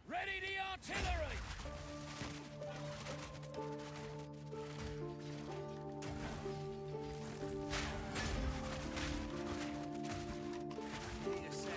Ready the artillery! Need a sec.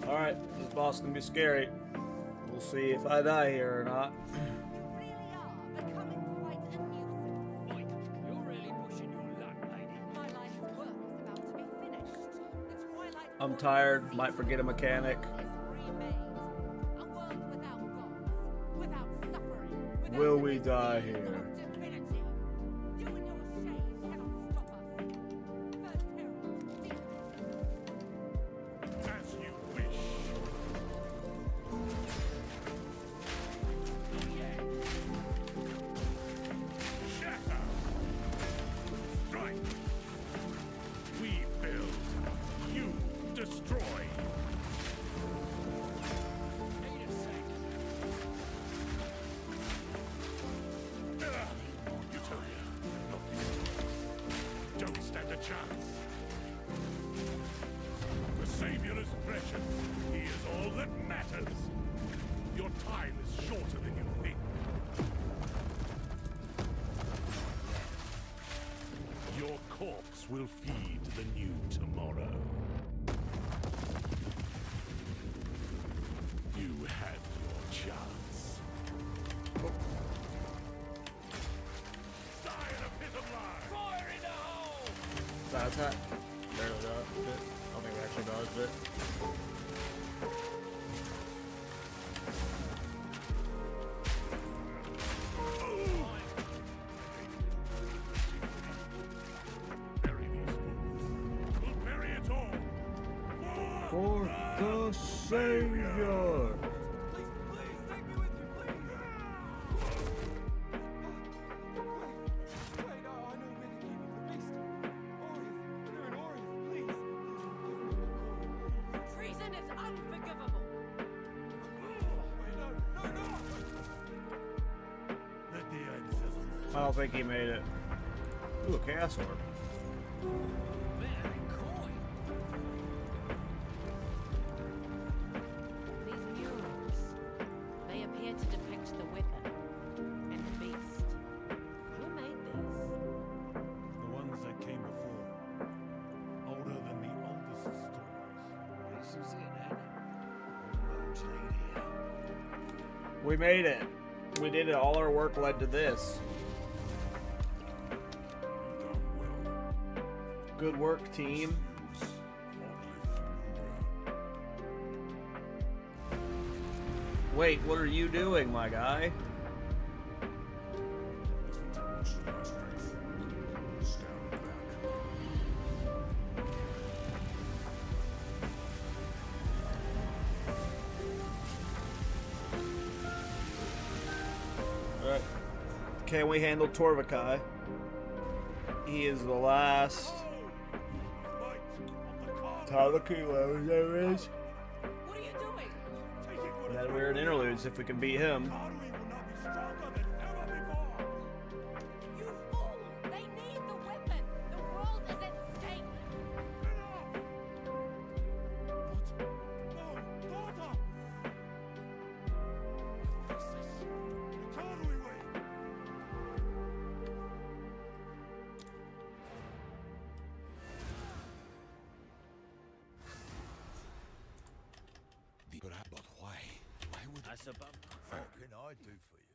Alright, this boss can be scary. We'll see if I die here or not. You really are becoming quite a nuisance. Oi, you're really pushing your luck, lady. My life's work is about to be finished. The Twilight I'm World tired, might forget a mechanic. is remade. A world without gods, without suffering, without Will the we die disease here? of divinity. You and your shade cannot stop us. First Herald, deal. As you wish. Shatter. Strike. We build. You destroy. Need a sec. Utopia. Don't stand a chance. The Savior is precious. He is all that matters. Your time is shorter than you think. Your corpse will feed the new tomorrow. You had your chance. Die in a pit of lies! Fire in the hole! Side attack. Barely dodged it. I don't think we actually dodged it. Bury these fools. We'll bury it all. For the Savior! Please, take me with you, please. Wait, I know where to keep the beast. Orith, we're in Orith, please. Treason is unforgivable. Wait, no. Let the ancestors. I don't think he made it. Ooh, a chaos orb. Better than coin. These murals, they appear to depict the weapon and the beast. Who made these? The ones that came before. Older than the oldest stories. This is it, then. All roads lead here. We made it. We did it. All our work led to this. Done well. Good work, team. Wait, what are you doing, my guy? Alright. Can we handle Torvakai? He is the last Tavakilo there is. What are you doing? Then we're in interludes if we can beat him. You fool! They need the weapon! The world is at just above. What can I do for you?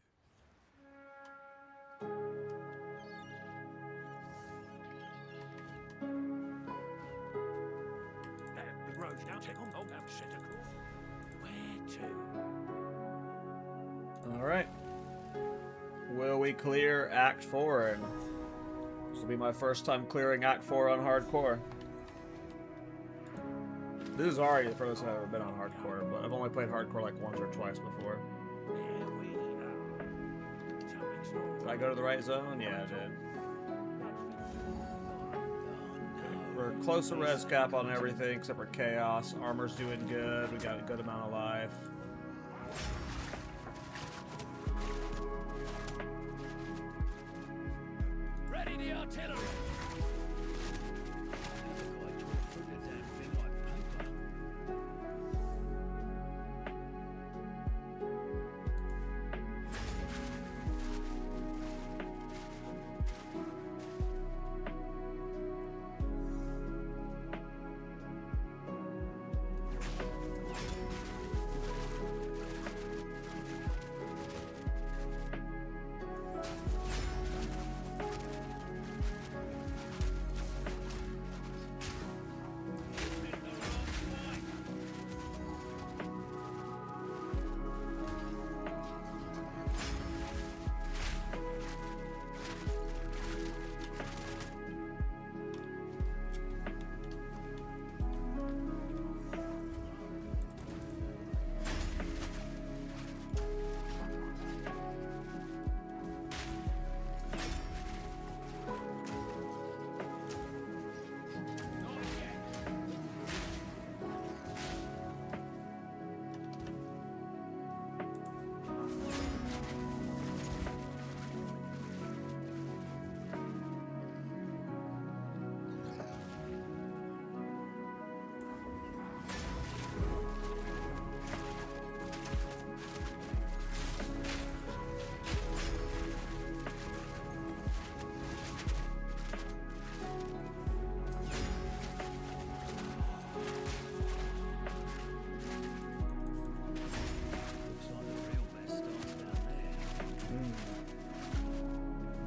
The road's down. Check on. Oh, I'm set across. Where to? All right. Will we clear Act 4? And this will be my first time clearing Act 4 on hardcore. This is already the first time I've ever been on hardcore, but I've only played hardcore like once or twice before. Here we are. Something's wrong. Did I go to the right zone? Yeah, I did. We're close to res cap on everything except for chaos. Armor's doing good. We got a good amount of life. Ready the artillery.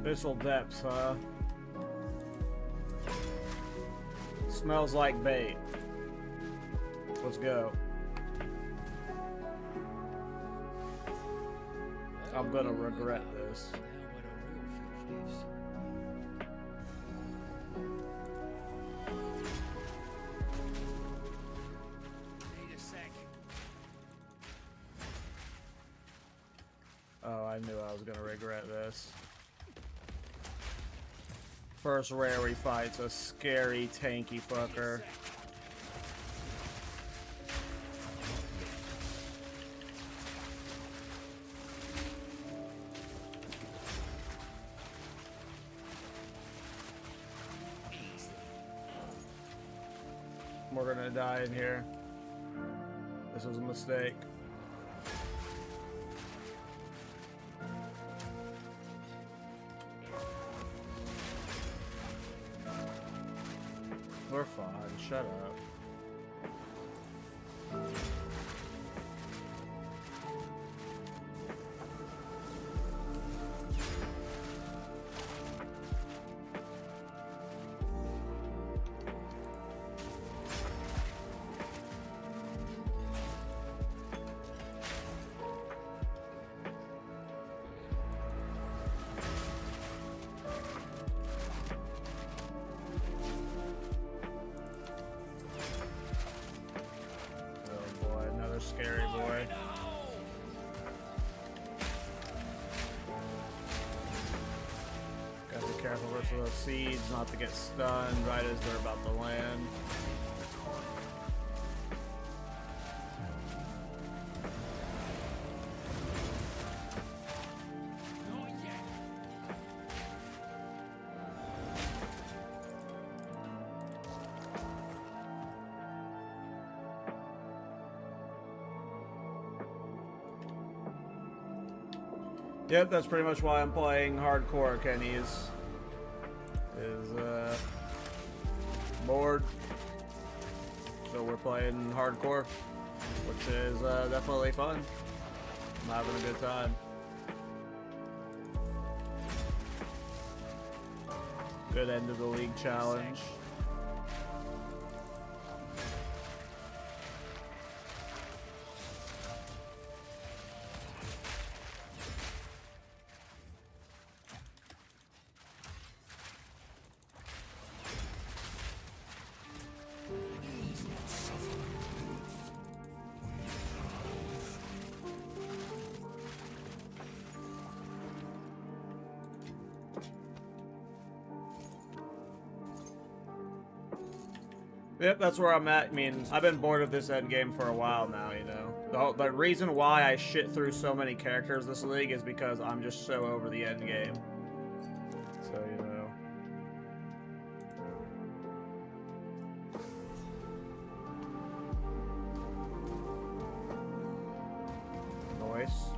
Abyssal depths, huh? Smells like bait. Let's go. I'm gonna regret this. Need a sec. Oh, I knew I was gonna regret this. First rare we fight's a scary, tanky fucker. We're gonna die in here. This was a mistake. We're fine. Shut up. Scary boy. Gotta be careful versus those seeds, not to get stunned right as they're about to land. Yep, that's pretty much why I'm playing hardcore, Kenny's. Bored. So we're playing hardcore, which is definitely fun. I'm having a good time. Good end of the league challenge. Yep, that's where I'm at. I mean, I've been bored of this endgame for a while now, you know. The reason why I shit through so many characters this league is because I'm just so over the endgame. So, you know. Noise.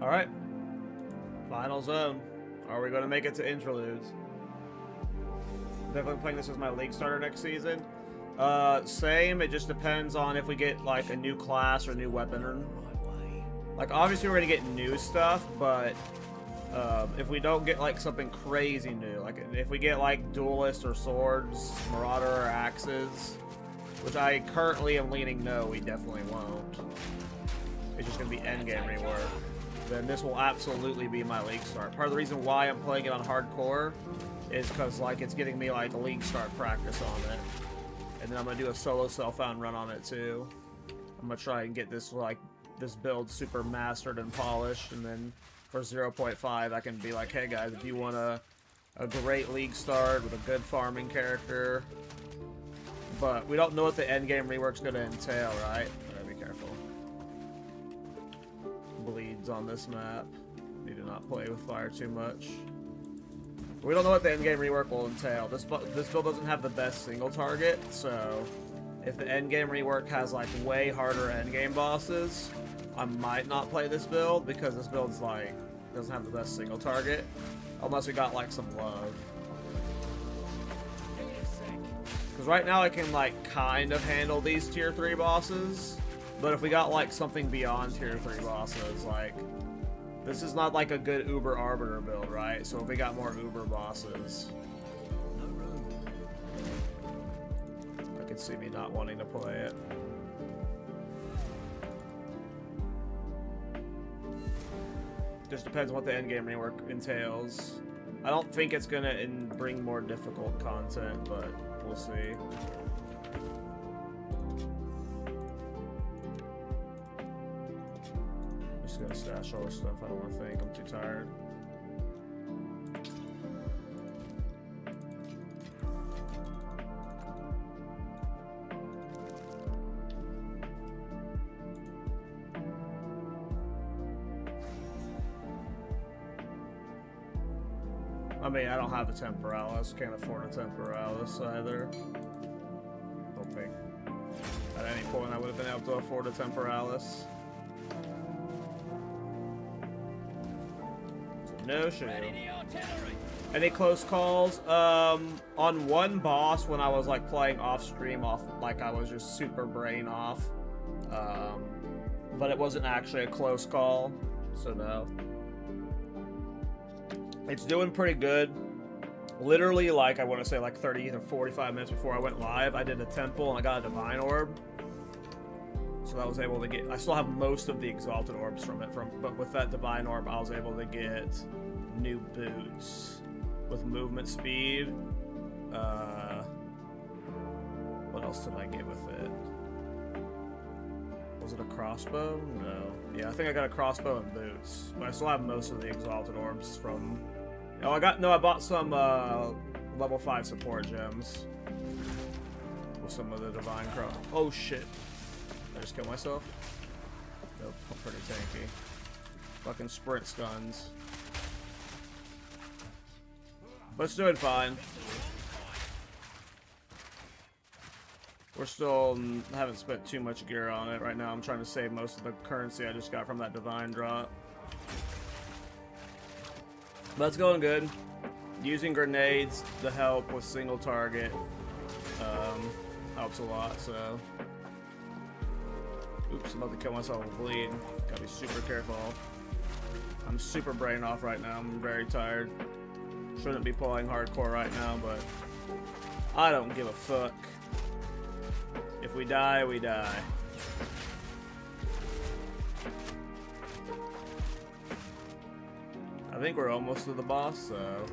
Alright. Final zone. Are we going to make it to interludes? Definitely playing this as my league starter next season. Same. It just depends on if we get, like, a new class or new weapon. Like, obviously we're going to get new stuff, but if we don't get, like, something crazy new, like, if we get, like, duelists or swords, marauder or axes, which I currently am leaning no, we definitely won't. It's just going to be endgame rework. Then this will absolutely be my league start. Part of the reason why I'm playing it on hardcore is because, like, it's getting me, like, a league start practice on it. And then I'm going to do a solo self-found run on it, too. I'm going to try and get this, like, this build super mastered and polished, and then for 0.5, I can be like, hey, guys, if you want a great league start with a good farming character, but we don't know what the endgame rework's going to entail, right? Be careful. Bleeds on this map. Need to not play with fire too much. We don't know what the endgame rework will entail. This build doesn't have the best single target, so if the endgame rework has like way harder endgame bosses, I might not play this build because this build's like doesn't have the best single target, unless we got like some love. Because right now I can like kind of handle these tier 3 bosses. But if we got, like, something beyond tier 3 bosses, like, this is not, like, a good Uber Arbiter build, right? So if we got more Uber bosses, I could see me not wanting to play it. Just depends on what the endgame rework entails. I don't think it's gonna bring more difficult content, but we'll see. Just gonna stash all this stuff. I don't want to think. I'm too tired. I mean, I don't have a Temporalis. Can't afford a Temporalis either. Don't think at any point I would have been able to afford a Temporalis. No shoe. Any close calls? On one boss when I was like playing off stream, like I was just super brain off. But it wasn't actually a close call, so no. It's doing pretty good. Literally, like I want to say like 30 to 45 minutes before I went live, I did a temple and I got a divine orb. So I was able to get, I still have most of the exalted orbs from it, but with that divine orb, I was able to get new boots with movement speed What else did I get with it? Was it a crossbow? No. Yeah, I think I got a crossbow and boots. But I still have most of the exalted orbs from... Oh, I bought some level 5 support gems. With some of the divine cross. Oh shit. Did I just kill myself? Nope, I'm pretty tanky. Fucking sprint stuns. But it's doing fine. We're still haven't spent too much gear on it right now. I'm trying to save most of the currency I just got from that divine drop. But it's going good. Using grenades to help with single target helps a lot. So, oops, I'm about to kill myself with bleed. Gotta be super careful. I'm super brain off right now. I'm very tired. Shouldn't be playing hardcore right now, but I don't give a fuck. If we die, we die. I think we're almost to the boss, so...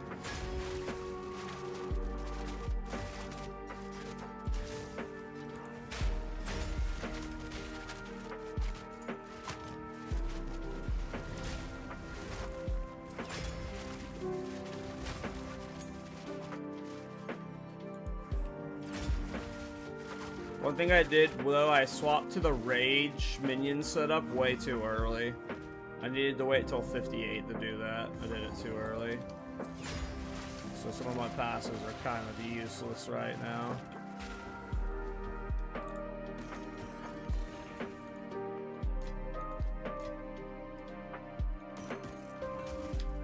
One thing I did, though, I swapped to the rage minion setup way too early. I needed to wait till 58 to do that. I did it too early. So some of my passes are kind of useless right now.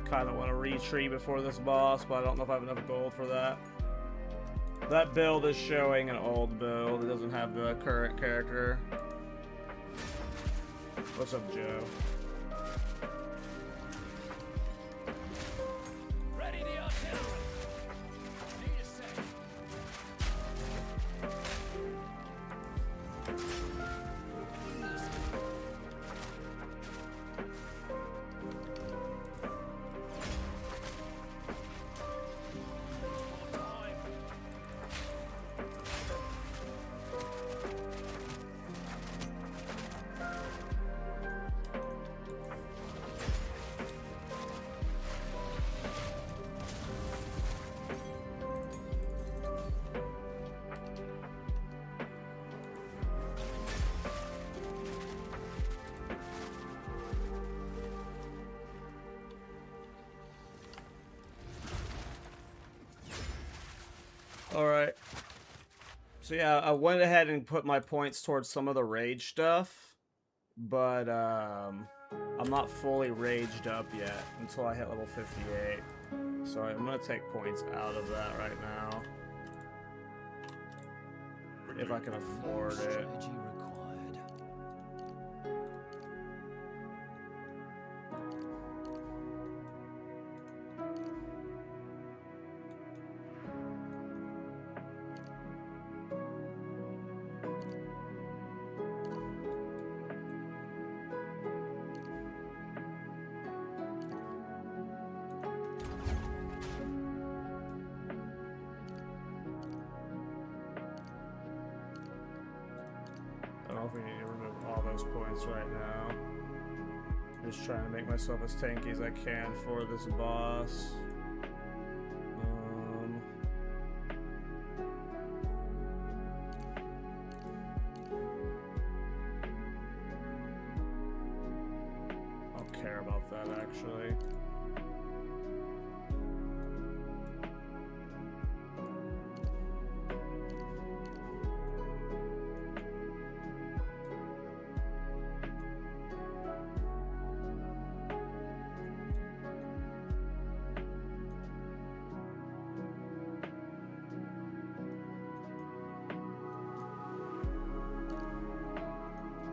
Kind of want to retreat before this boss, but I don't know if I have enough gold for that. That build is showing an old build. It doesn't have the current character. What's up, Joe? Ready the artillery. Need a sec. Alright. So yeah, I went ahead and put my points towards some of the rage stuff. But, I'm not fully raged up yet until I hit level 58. So I'm gonna take points out of that right now. If I can afford it. Strategy required. I don't know if we need to remove all those points right now. Just trying to make myself as tanky as I can for this boss. I don't care about that actually.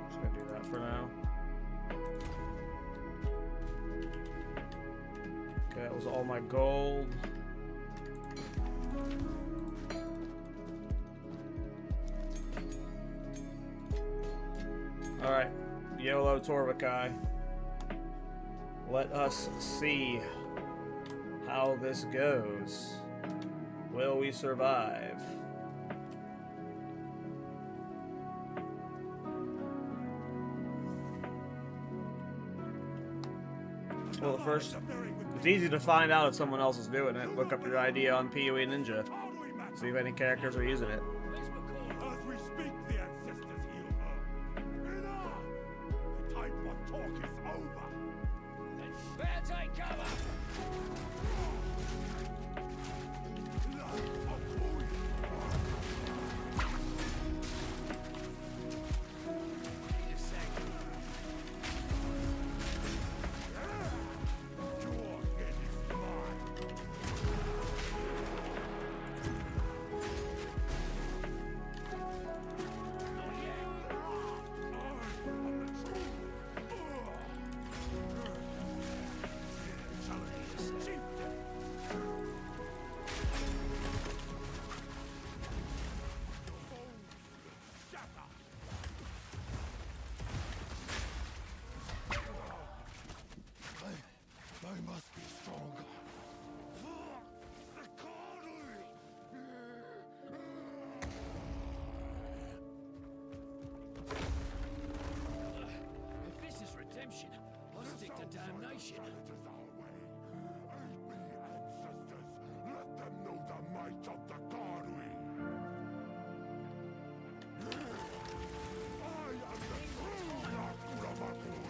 Just gonna do that for now. Okay, that was all my gold. Alright, YOLO Torvakai. Let us see how this goes. Will we survive? Well, first, it's easy to find out if someone else is doing it. Look up your idea on PoE Ninja. See if any characters are using it. As we speak, the ancestors heal her. Enough! The time for talk is over. Better take cover! They must be stronger. If this is redemption, I'll stick to damnation. It is our way. Aid me, ancestors. Let them know the might of the Karui. I am the true Yakuramapui.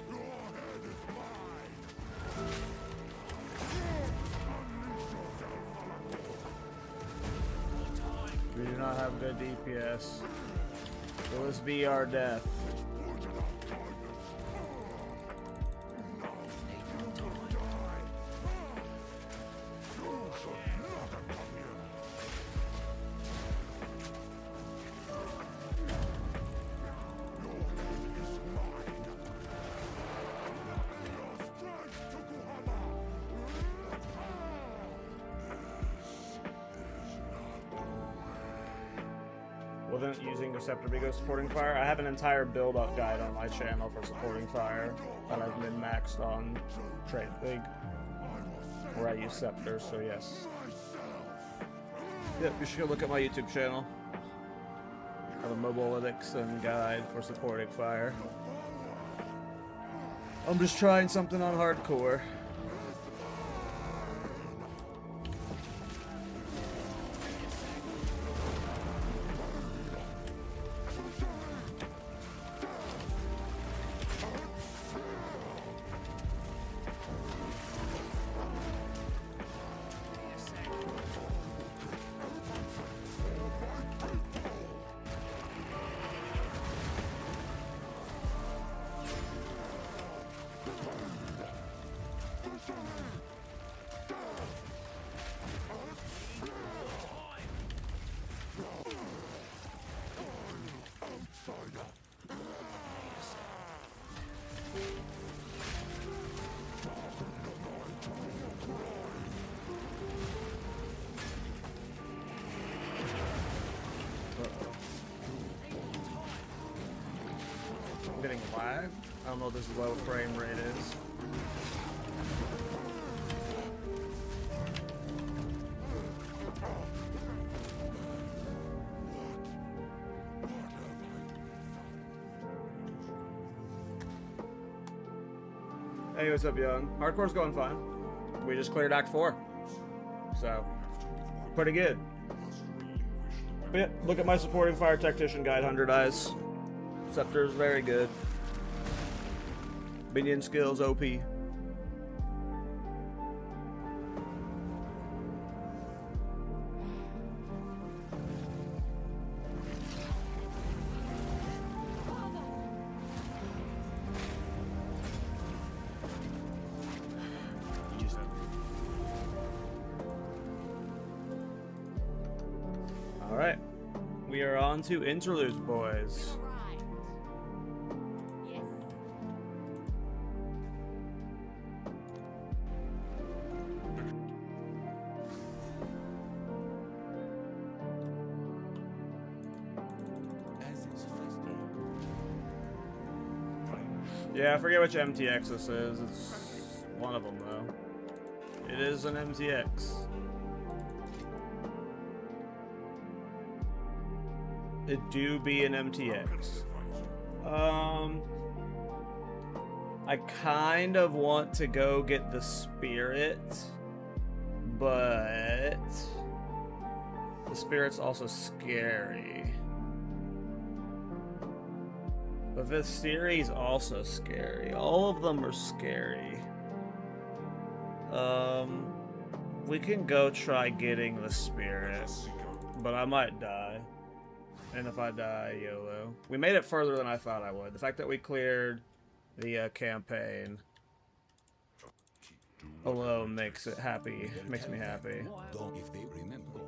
Your head is mine. Unleash yourself, Alakor. We do not have good DPS. Will this be our death? Wasn't using the Scepter Bigo supporting fire. I have an entire build-up guide on my channel for supporting fire that I've min-maxed on Trade League, where I use scepters. So yes. Yep, you should go look at my YouTube channel. I have a mobilytics and guide for supporting fire. I'm just trying something on hardcore. I'm getting lag. I don't know what this low frame rate is. Hey, what's up, Young? Hardcore's going fine. We just cleared Act 4. So, pretty good. But yeah, look at my supporting fire tactician guide, 100 eyes. Scepter's very good. Minion skills OP. Alright. We are on to interludes, boys. Right. Yes. Yeah, I forget which MTX this is. It's one of them, though. It is an MTX. It do be an MTX. I kind of want to go get the spirit, but the spirit's also scary. But this series also scary. All of them are scary. We can go try getting the spirit, but I might die. And if I die, YOLO. We made it further than I thought I would. The fact that we cleared the campaign alone makes me happy. Don't if they remember.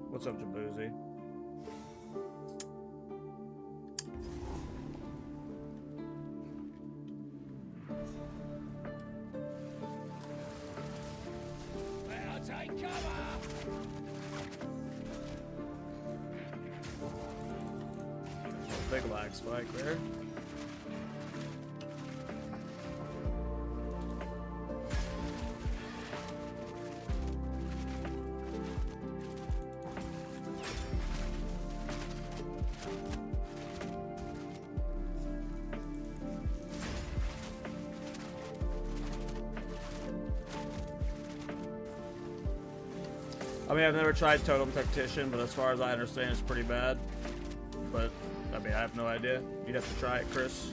What's up, Jaboozy? Take cover! Big lag spike there. I mean, I've never tried Totem Tactician, but as far as I understand, it's pretty bad. But, I mean, I have no idea. You'd have to try it, Chris.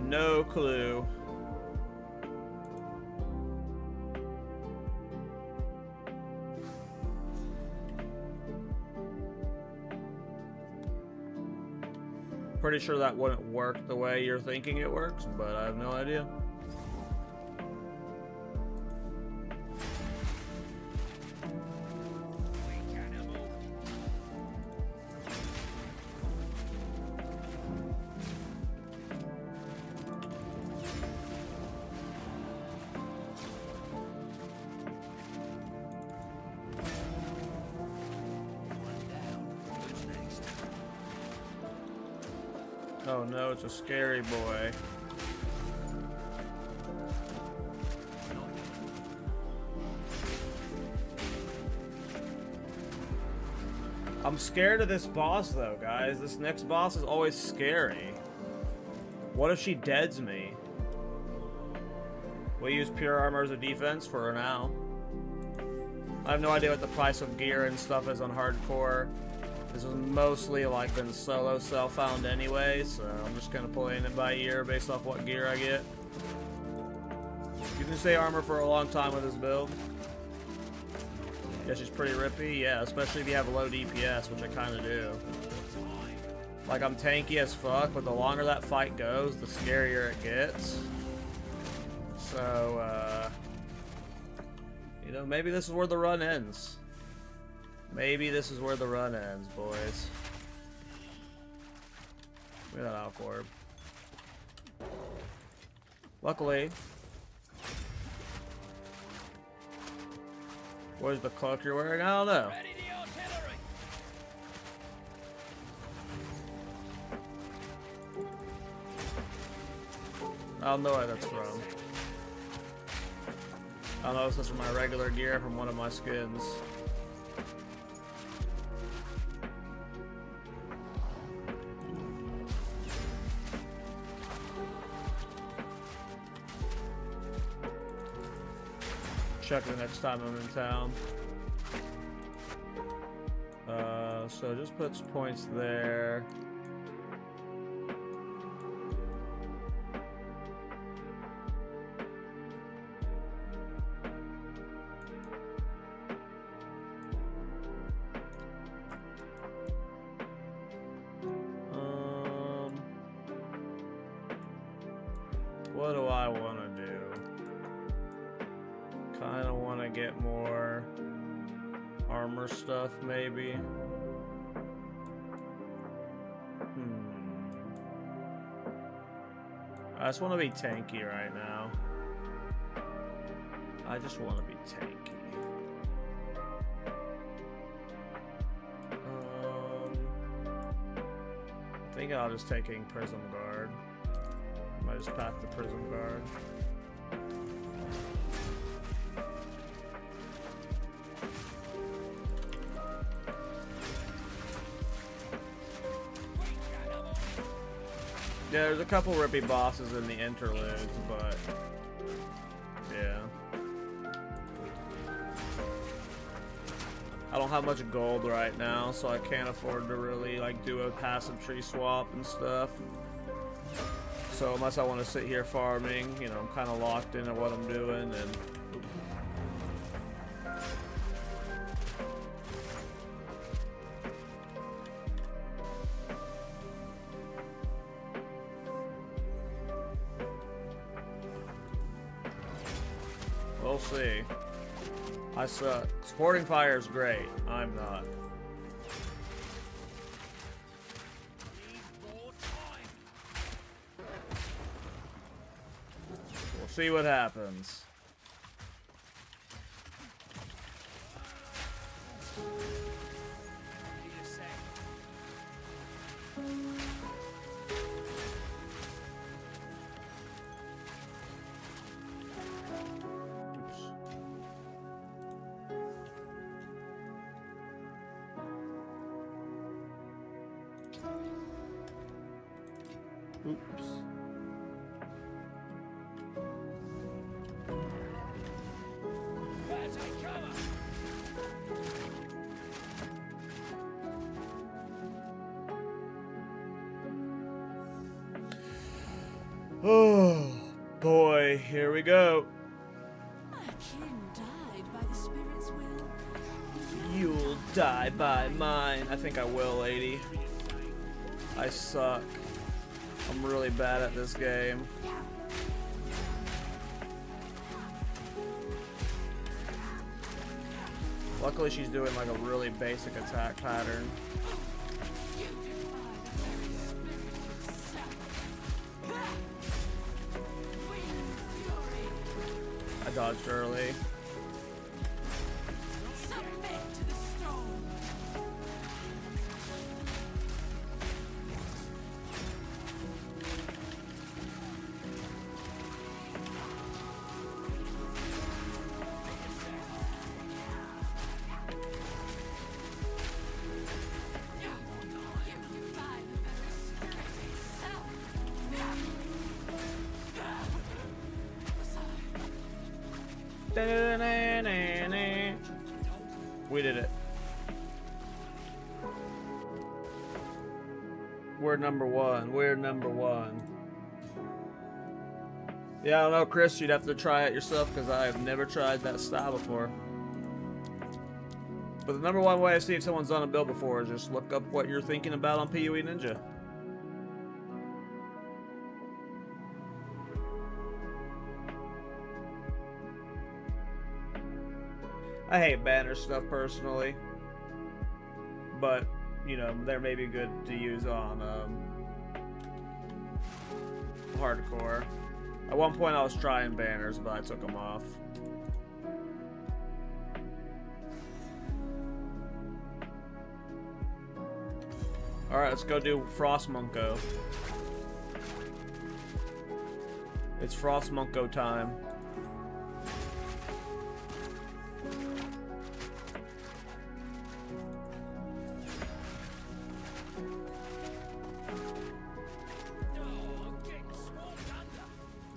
No clue. Pretty sure that wouldn't work the way you're thinking it works, but I have no idea. Oh no, it's a scary boy. I'm scared of this boss though, guys. This next boss is always scary. What if she deads me? We use pure armor as a defense for now. I have no idea what the price of gear and stuff is on hardcore. This is mostly like been solo self-found anyway, so I'm just kind of playing it by ear based off what gear I get. You can stay armor for a long time with this build. Yeah, she's pretty rippy. Yeah, especially if you have low DPS, which I kind of do. Like, I'm tanky as fuck, but the longer that fight goes, the scarier it gets. So, you know, maybe this is where the run ends. Maybe this is where the run ends, boys. Look at that Alcorb. Luckily, where's the cloak you're wearing? I don't know. Ready the artillery! I don't know where that's from. I don't know if this is my regular gear from one of my skins. Check the next time I'm in town. So just puts points there. What do I want to do? Kind of want to get more armor stuff, maybe. I just want to be tanky right now. I just want to be tanky. I think I'll just taking Prism Guard. I might just pack the Prism Guard. Yeah, there's a couple rippy bosses in the interludes, but yeah. I don't have much gold right now, so I can't afford to really like do a passive tree swap and stuff. So unless I want to sit here farming, you know, I'm kind of locked into what I'm doing, and we'll see. I suck. Supporting fire is great. I'm not. We'll see what happens. Oops. Oh boy, here we go. My kin died by the spirit's will. You'll die by mine. I think I will, lady. I suck. I'm really bad at this game. Luckily, she's doing like a really basic attack pattern. I dodged early. Submit to the storm. We did it. We're number one. We're number one. Yeah, I don't know, Chris. You'd have to try it yourself because I have never tried that style before. But the number one way to see if someone's done a build before is just look up what you're thinking about on PoE Ninja. I hate banner stuff personally, but you know, they're maybe good to use on hardcore. At one point I was trying banners, but I took them off. Alright, let's go do Frost Monko. It's Frost Monko time.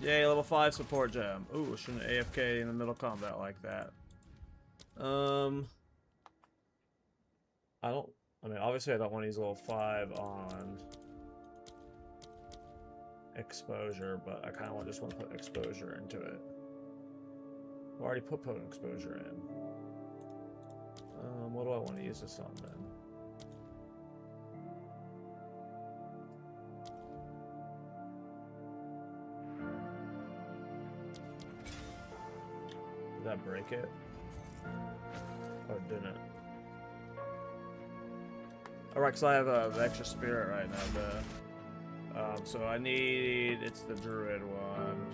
Yay, level 5 support gem. Ooh, shouldn't AFK in the middle combat like that. I mean, obviously I don't want to use level 5 on exposure, but I kind of just want to put exposure into it. I already put potent exposure in. What do I want to use this on then? Did that break it? Oh, it didn't. Alright, because I have the extra spirit right now. So I need... It's the druid one.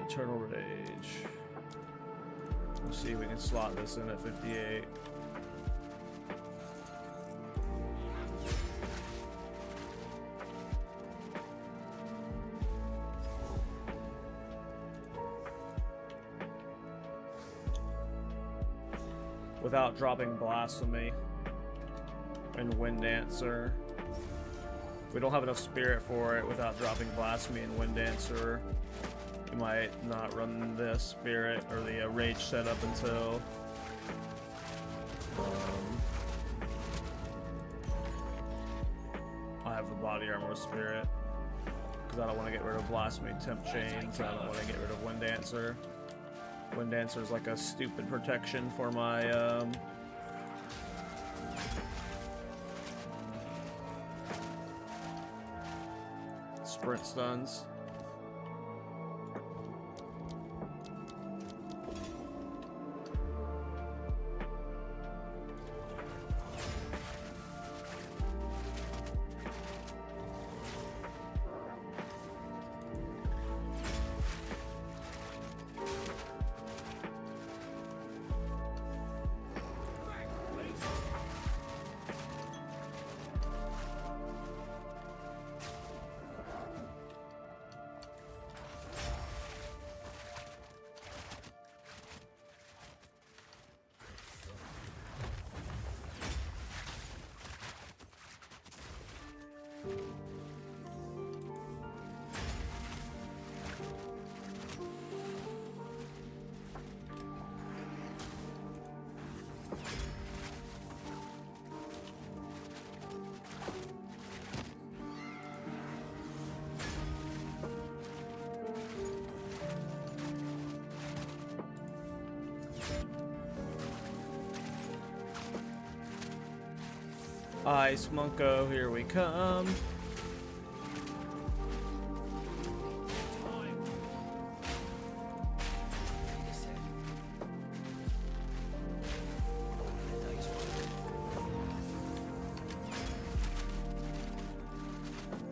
Eternal Rage. Let's see if we can slot this in at 58. without dropping Blasphemy and Wind Dancer. If we don't have enough spirit for it without dropping Blasphemy and Wind Dancer, we might not run the spirit or the rage setup until I have the body armor with spirit, because I don't want to get rid of Blasphemy and Temp Chains. I don't want to get rid of Wind Dancer. Wind Dancer is like a stupid protection for my sprint stuns. Ice Monko, here we come.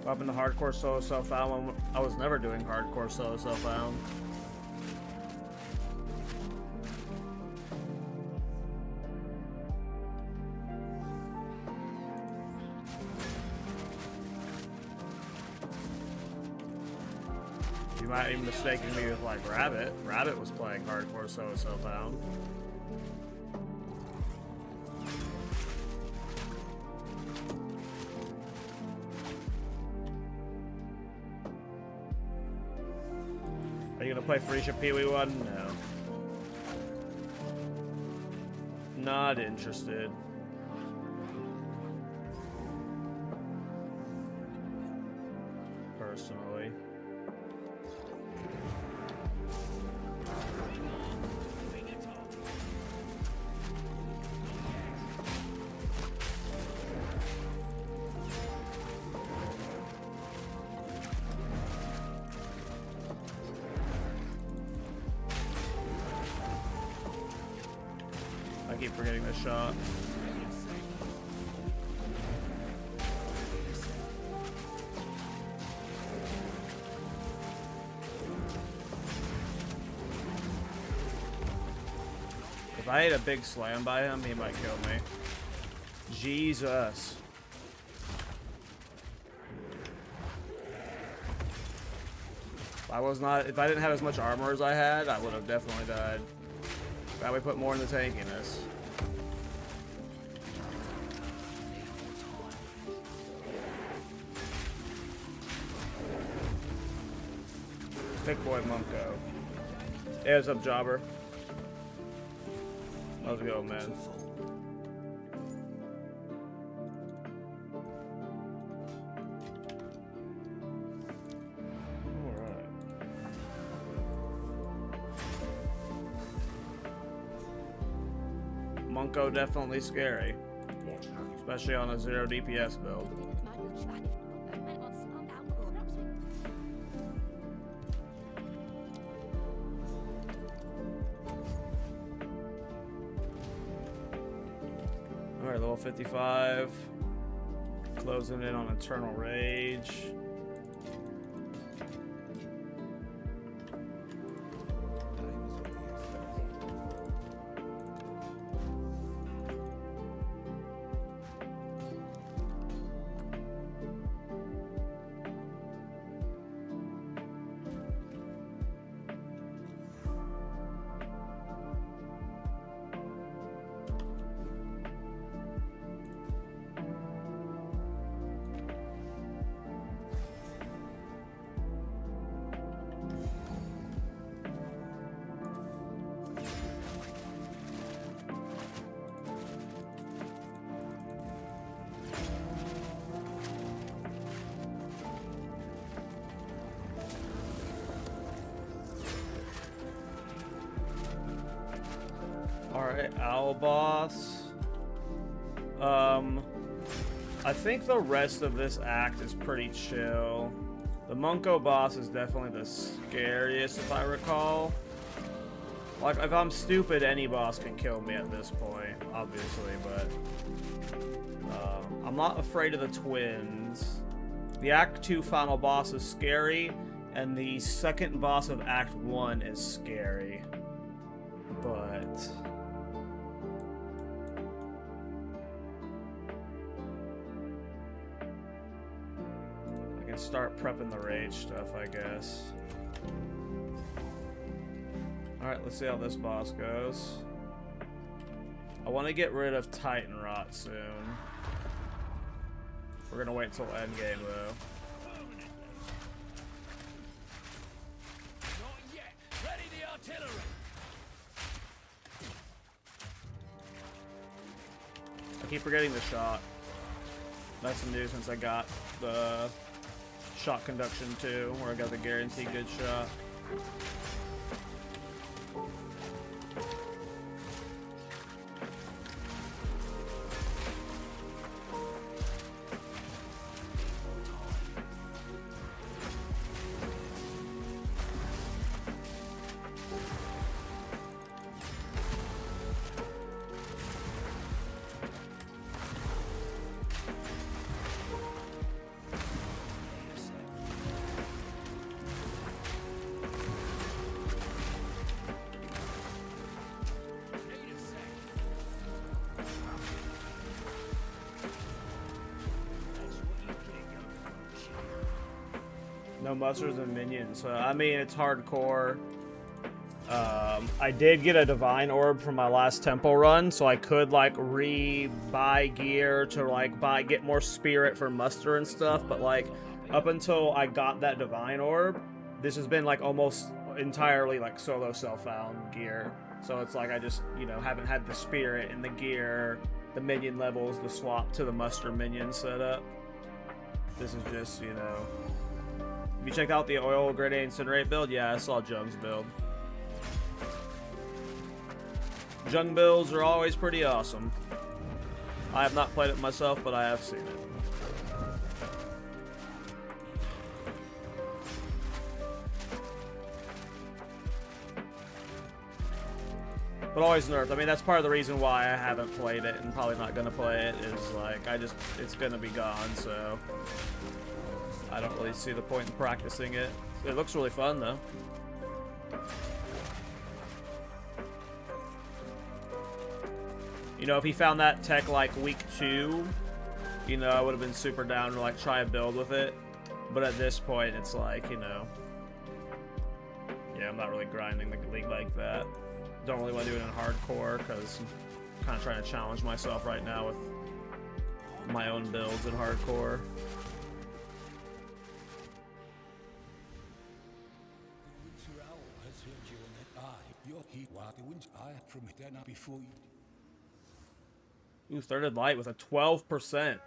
What happened to hardcore solo self-found when I was never doing hardcore solo self-found? You might even mistaken me with like Rabbit. Rabbit was playing hardcore solo self-found. Are you gonna play Freesia Pee Wee 1? No. Not interested. Personally. I keep forgetting this shot. If I hit a big slam by him, he might kill me. Jesus. If I didn't have as much armor as I had, I would have definitely died. Glad we put more in the tankiness. Big boy Monko. Hey, what's up, Jobber? How's it going, man? Alright. Monko definitely scary. Especially on a 0 DPS build. Alright, level 55. Closing in on Eternal Rage. Alright, Owl Boss. I think the rest of this act is pretty chill. The Munko boss is definitely the scariest, if I recall. Like, if I'm stupid, any boss can kill me at this point, obviously, but... I'm not afraid of the twins. The Act 2 final boss is scary, and the second boss of Act 1 is scary. But... start prepping the rage stuff, I guess. Alright, let's see how this boss goes. I want to get rid of Titan Rot soon. We're gonna wait till endgame though. Not yet. Ready the artillery. I keep forgetting the shot. That's new since I got the shot conduction too, where I got the guaranteed good shot. No musters and minions, so I mean it's hardcore. I did get a divine orb from my last temple run, so I could like re-buy gear to like get more spirit for muster and stuff, but like up until I got that divine orb, this has been like almost entirely like solo self-found gear. So it's like I just, you know, haven't had the spirit and the gear, the minion levels, the swap to the muster minion setup. This is just, you know. Have you checked out the oil grenade incinerate build? Yeah, I saw Jung's build. Jung builds are always pretty awesome. I have not played it myself, but I have seen it. But always nerfed. I mean, that's part of the reason why I haven't played it and probably not gonna play it, is like, it's gonna be gone, so I don't really see the point in practicing it. It looks really fun, though. You know, if he found that tech, like, week 2, you know, I would have been super down to, like, try a build with it. But at this point, it's like, you know... Yeah, I'm not really grinding the league like that. Don't really want to do it in hardcore, because I'm kind of trying to challenge myself right now with my own builds in hardcore. Ooh, Thirded Light with a 12%.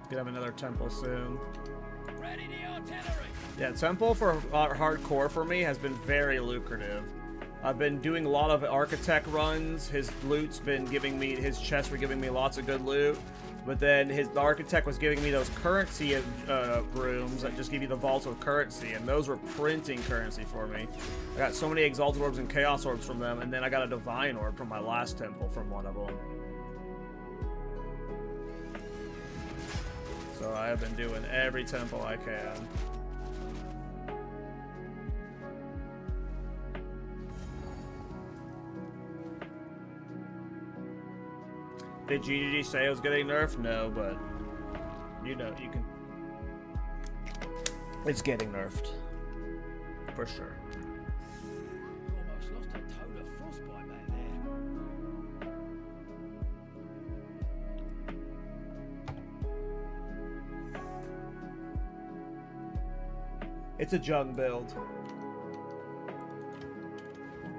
Could have another temple soon. Ready the artillery. Yeah, temple for hardcore for me has been very lucrative. I've been doing a lot of architect runs. His loot's been giving me, his chests were giving me lots of good loot. But then the architect was giving me those currency rooms that just give you the vaults of currency, and those were printing currency for me. I got so many exalted orbs and chaos orbs from them, and then I got a divine orb from my last temple from one of them. So I have been doing every temple I can. Did GGG say it was getting nerfed? No, but you know, you can. It's getting nerfed. For sure. Almost lost a toad of frostbite back there. It's a junk build.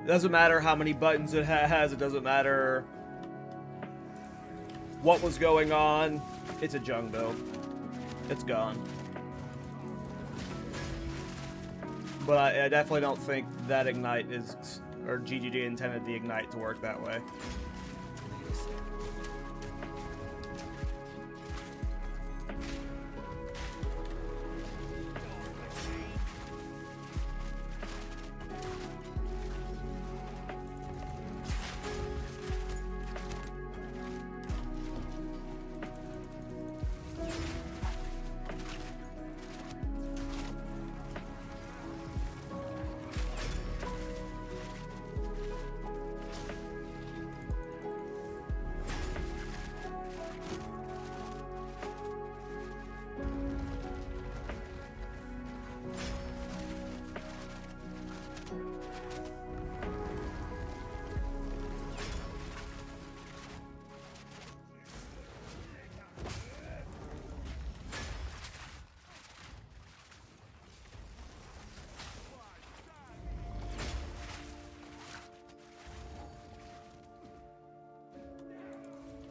It doesn't matter how many buttons it has. It doesn't matter what was going on. It's a junk build. It's gone. But I definitely don't think that Ignite is, or GGG intended the Ignite to work that way.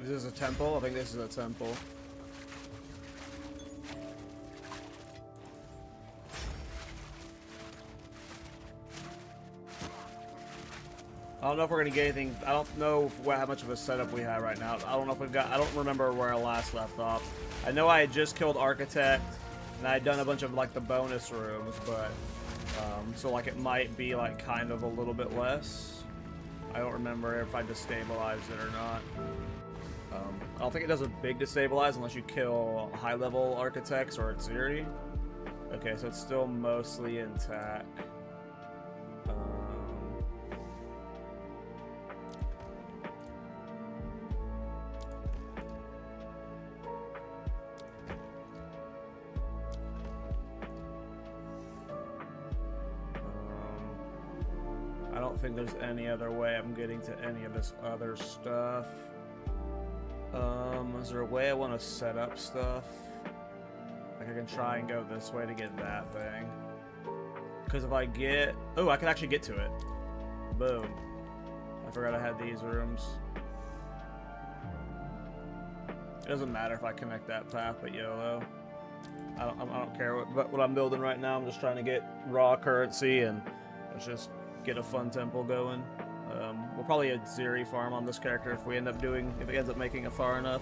Is this a temple? I think this is a temple. I don't know if we're gonna get anything. I don't know how much of a setup we have right now. I don't know if we've got. I don't remember where I last left off. I know I had just killed Architect, and I had done a bunch of like the bonus rooms, but so like it might be like kind of a little bit less. I don't remember if I destabilized it or not. I don't think it does a big destabilize unless you kill high-level architects or Ziri. Okay, so it's still mostly intact. I don't think there's any other way I'm getting to any of this other stuff. Is there a way I want to set up stuff? Like I can try and go this way to get that thing. Because if I get... Oh, I can actually get to it. Boom. I forgot I had these rooms. It doesn't matter if I connect that path, but YOLO. I don't care what I'm building right now. I'm just trying to get raw currency and let's just get a fun temple going. We'll probably a Ziri farm on this character if he ends up making it far enough.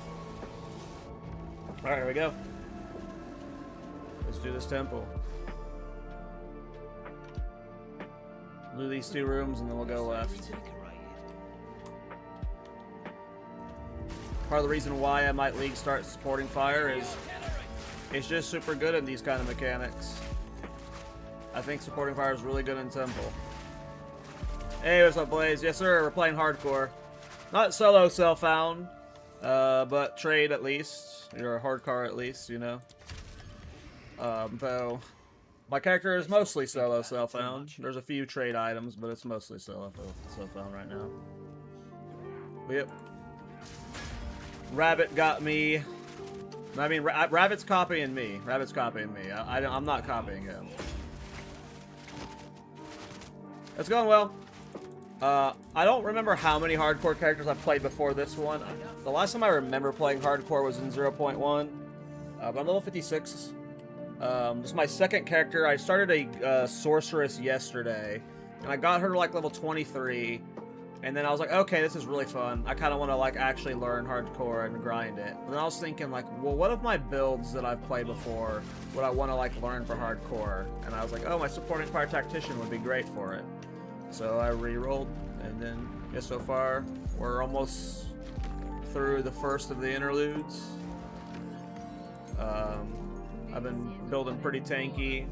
Alright, here we go. Let's do this temple. Do these two rooms and then we'll go left. Part of the reason why I might league start supporting fire is it's just super good in these kind of mechanics. I think supporting fire is really good in temple. Hey, what's up, Blaze? Yes, sir. We're playing hardcore. Not solo self-found, but trade at least. Or hardcore at least, you know. Though my character is mostly solo self-found. There's a few trade items, but it's mostly solo self-found right now. But yep. Rabbit got me. I mean, Rabbit's copying me. Rabbit's copying me. I'm not copying him. It's going well. I don't remember how many hardcore characters I've played before this one. The last time I remember playing hardcore was in 0.1. But I'm level 56. This is my second character. I started a sorceress yesterday, and I got her to like level 23. And then I was like, okay, this is really fun. I kind of want to like actually learn hardcore and grind it. And then I was thinking like, well, what of my builds that I've played before would I want to like learn for hardcore? And I was like, oh, my supporting fire tactician would be great for it. So I re-rolled, and then yeah, so far we're almost through the first of the interludes. I've been building pretty tanky.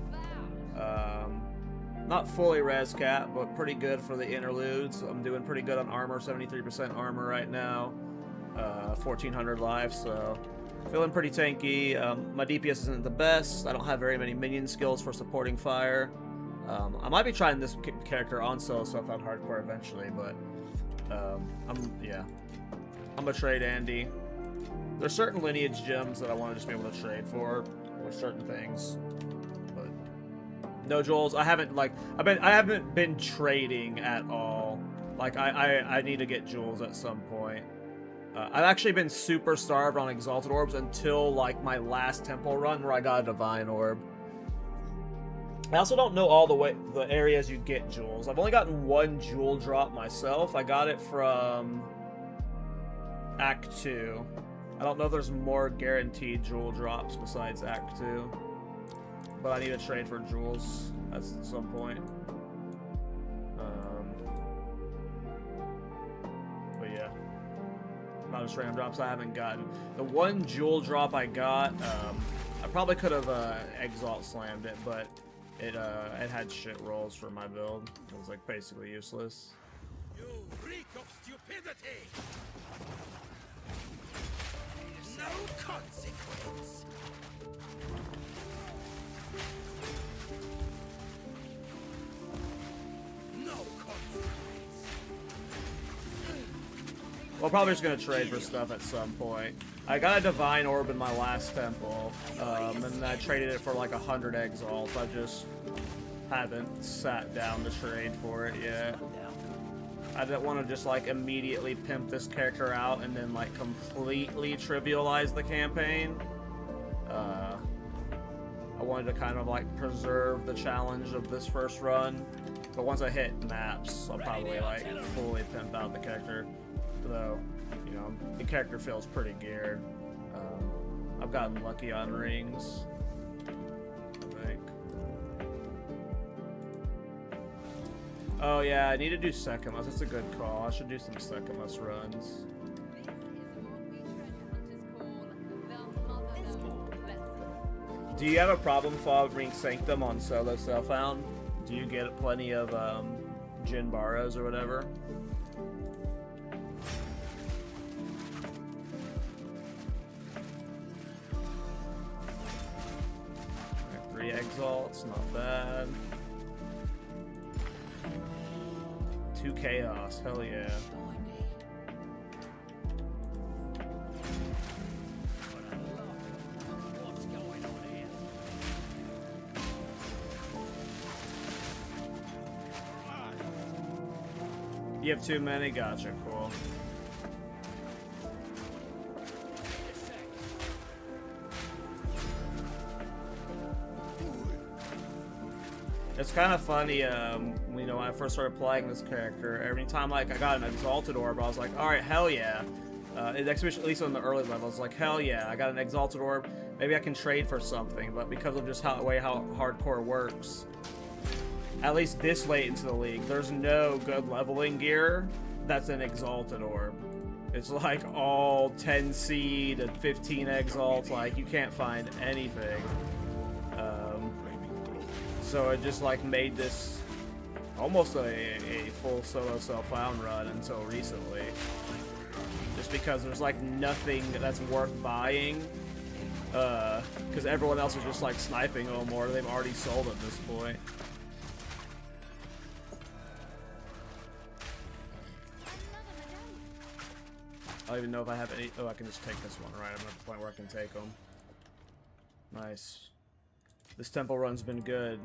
Not fully res cap, but pretty good for the interludes. I'm doing pretty good on armor, 73% armor right now. 1400 life, so feeling pretty tanky. My DPS isn't the best. I don't have very many minion skills for supporting fire. I might be trying this character on solo stuff on hardcore eventually, but I'm gonna trade Andy. There's certain lineage gems that I want to just be able to trade for with certain things, but no Jules. I haven't been trading at all. Like I need to get Jules at some point. I've actually been super starved on Exalted Orbs until like my last temple run where I got a Divine Orb. I also don't know all the areas you get jewels. I've only gotten one jewel drop myself. I got it from Act 2. I don't know if there's more guaranteed jewel drops besides Act 2. But I need to trade for jewels at some point. But yeah. Not just random drops I haven't gotten. The one jewel drop I got, I probably could have Exalt slammed it, but it had shit rolls for my build. It was like basically useless. You reek of stupidity! No consequence! No consequence! Well, probably just gonna trade for stuff at some point. I got a Divine Orb in my last temple, and I traded it for like 100 Exalts. I just haven't sat down to trade for it yet. I didn't want to just like immediately pimp this character out and then like completely trivialize the campaign. I wanted to kind of like preserve the challenge of this first run, but once I hit maps, I'll probably like fully pimp out the character. Though, you know, the character feels pretty geared. I've gotten lucky on rings, I think. Oh yeah, I need to do Sekimus. That's a good call. I should do some Sekimus runs. Do you have a problem following Sanctum on solo self-found? Do you get plenty of Jin Barrows or whatever? 3 Exalts, not bad. 2 Chaos, hell yeah. What's going on here? You have too many? Gotcha, cool. It's kind of funny, you know, when I first started playing this character, every time like I got an Exalted Orb, I was like, alright, hell yeah. At least on the early levels, like, hell yeah, I got an Exalted Orb, maybe I can trade for something, but because of just the way how hardcore works, at least this late into the league, there's no good leveling gear that's an Exalted Orb. It's like all 10 seed and 15 Exalts, like, you can't find anything. So it just like made this almost a full solo self-found run until recently. Just because there's like nothing that's worth buying. Because everyone else is just like sniping them or they've already sold at this point. I don't even know if I have any. Oh, I can just take this one, right? I'm at the point where I can take them. Nice. This temple run's been good.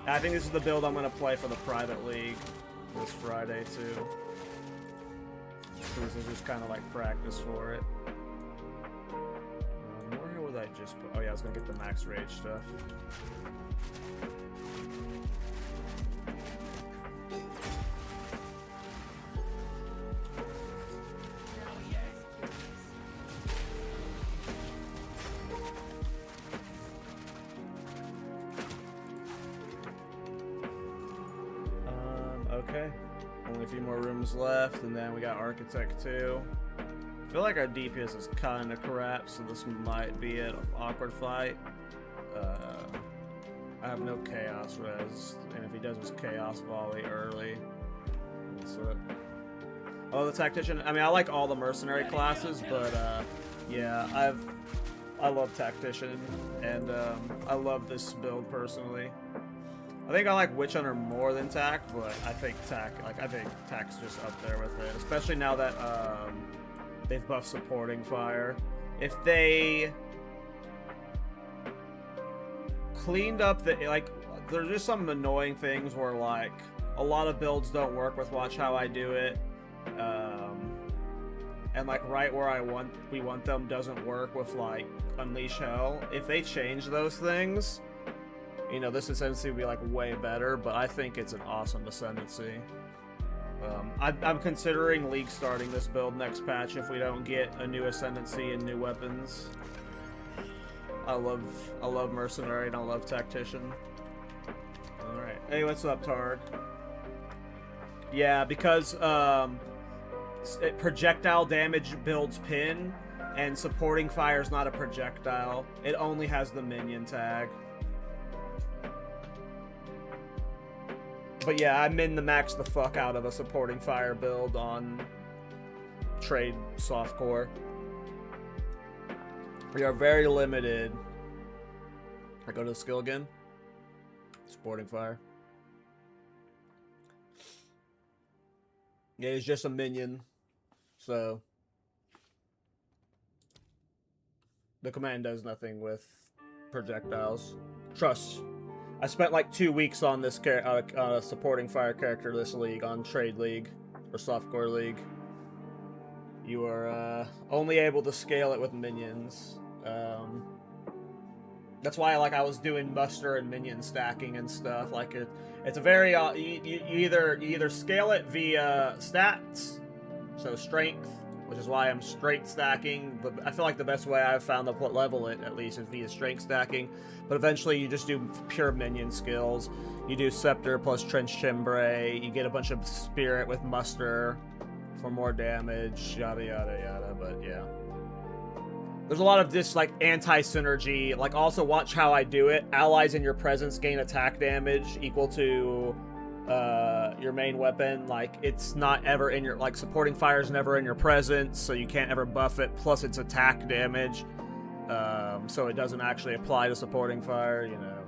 I think this is the build I'm going to play for the private league this Friday, too. So this is just kind of like practice for it. Where would I just put? Oh yeah, I was going to get the max rage stuff. Okay, only a few more rooms left, and then we got Architect 2. I feel like our DPS is kind of crap, so this might be an awkward fight. I have no chaos res, and if he does his chaos volley early, that's it. Oh, the tactician. I mean, I like all the mercenary classes, but yeah, I love tactician, and I love this build personally. I think I like Witch Hunter more than Tac, but I think Tac's just up there with it, especially now that they've buffed supporting fire. If they cleaned up the, like, there's just some annoying things where, like, a lot of builds don't work with Watch How I Do It, and, like, right where we want them doesn't work with, like, Unleash Hell. If they change those things, you know, this Ascendancy would be, like, way better, but I think it's an awesome Ascendancy. I'm considering League starting this build next patch if we don't get a new Ascendancy and new weapons. I love Mercenary and I love Tactician. Alright. Hey, what's up, Targ? Yeah, because projectile damage builds pin, and supporting fire is not a projectile. It only has the minion tag. But yeah, I min-max the fuck out of a supporting fire build on trade softcore. We are very limited. I go to the skill again. Supporting fire. Yeah, it's just a minion. So the command does nothing with projectiles. Trust. I spent like 2 weeks on this supporting fire character this league, on Trade League or Softcore League. You are only able to scale it with minions. That's why I was doing muster and minion stacking and stuff. Like it's a very you either scale it via stats, so strength, which is why I'm strength stacking. But I feel like the best way I've found to level it, at least, is via strength stacking. But eventually you just do pure minion skills. You do Scepter plus Trench Chimbre. You get a bunch of Spirit with Muster for more damage, yada yada yada. But yeah, there's a lot of this like anti-synergy. Like, also Watch How I Do It. Allies in your presence gain attack damage equal to your main weapon. Like, it's not ever in your, like, supporting fire is never in your presence, so you can't ever buff it. Plus it's attack damage, so it doesn't actually apply to supporting fire, you know.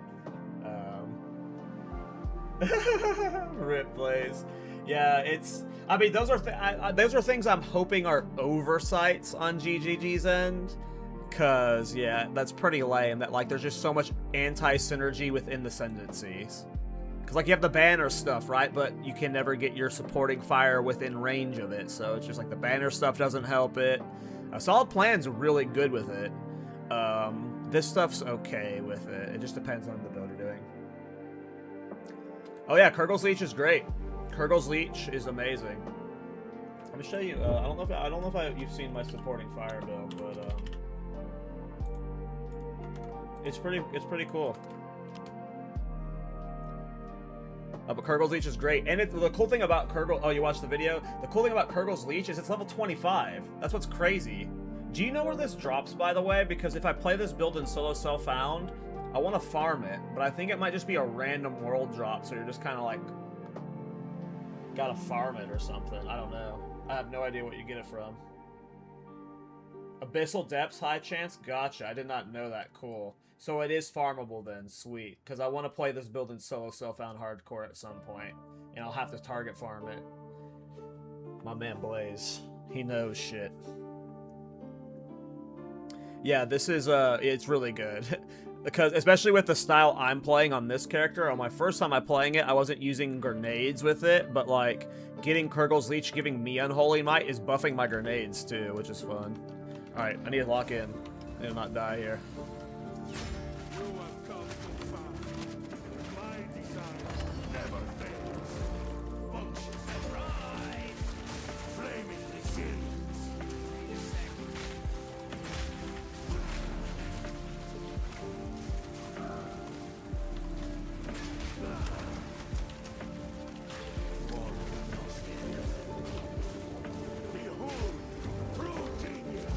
Rip Blaze. Yeah, it's, I mean, those are things I'm hoping are oversights on GGG's end, cause yeah, that's pretty lame that, like, there's just so much anti-synergy within the Ascendancies. Cause, like, you have the banner stuff, right? But you can never get your supporting fire within range of it, so it's just like the banner stuff doesn't help it. Solid Plan's really good with it. This stuff's okay with it. It just depends on the build you're doing. Oh yeah, Kurgle's Leech is great. Kurgle's Leech is amazing. Let me show you. I don't know if you've seen my supporting fire build, but it's pretty cool. But Kurgle's Leech is great, and the cool thing about Kurgle. Oh, you watched the video? The cool thing about Kurgle's Leech is it's level 25. That's what's crazy. Do you know where this drops, by the way? Because if I play this build in solo self-found, I want to farm it, but I think it might just be a random world drop, so you're just kind of like gotta farm it or something. I don't know. I have no idea what you get it from. Abyssal Depths, high chance? Gotcha. I did not know that. Cool. So it is farmable then. Sweet. Because I want to play this build in solo self-found hardcore at some point, and I'll have to target farm it. My man Blaze. He knows shit. Yeah, this is, it's really good. Because, especially with the style I'm playing on this character, on my first time playing it, I wasn't using grenades with it, but, like, getting Kurgle's Leech giving me Unholy Might is buffing my grenades, too, which is fun. Alright, I need to lock in. I need to not die here. You have come too far. My desire never fails. Functions rise. Flaming begins. Behold, true genius.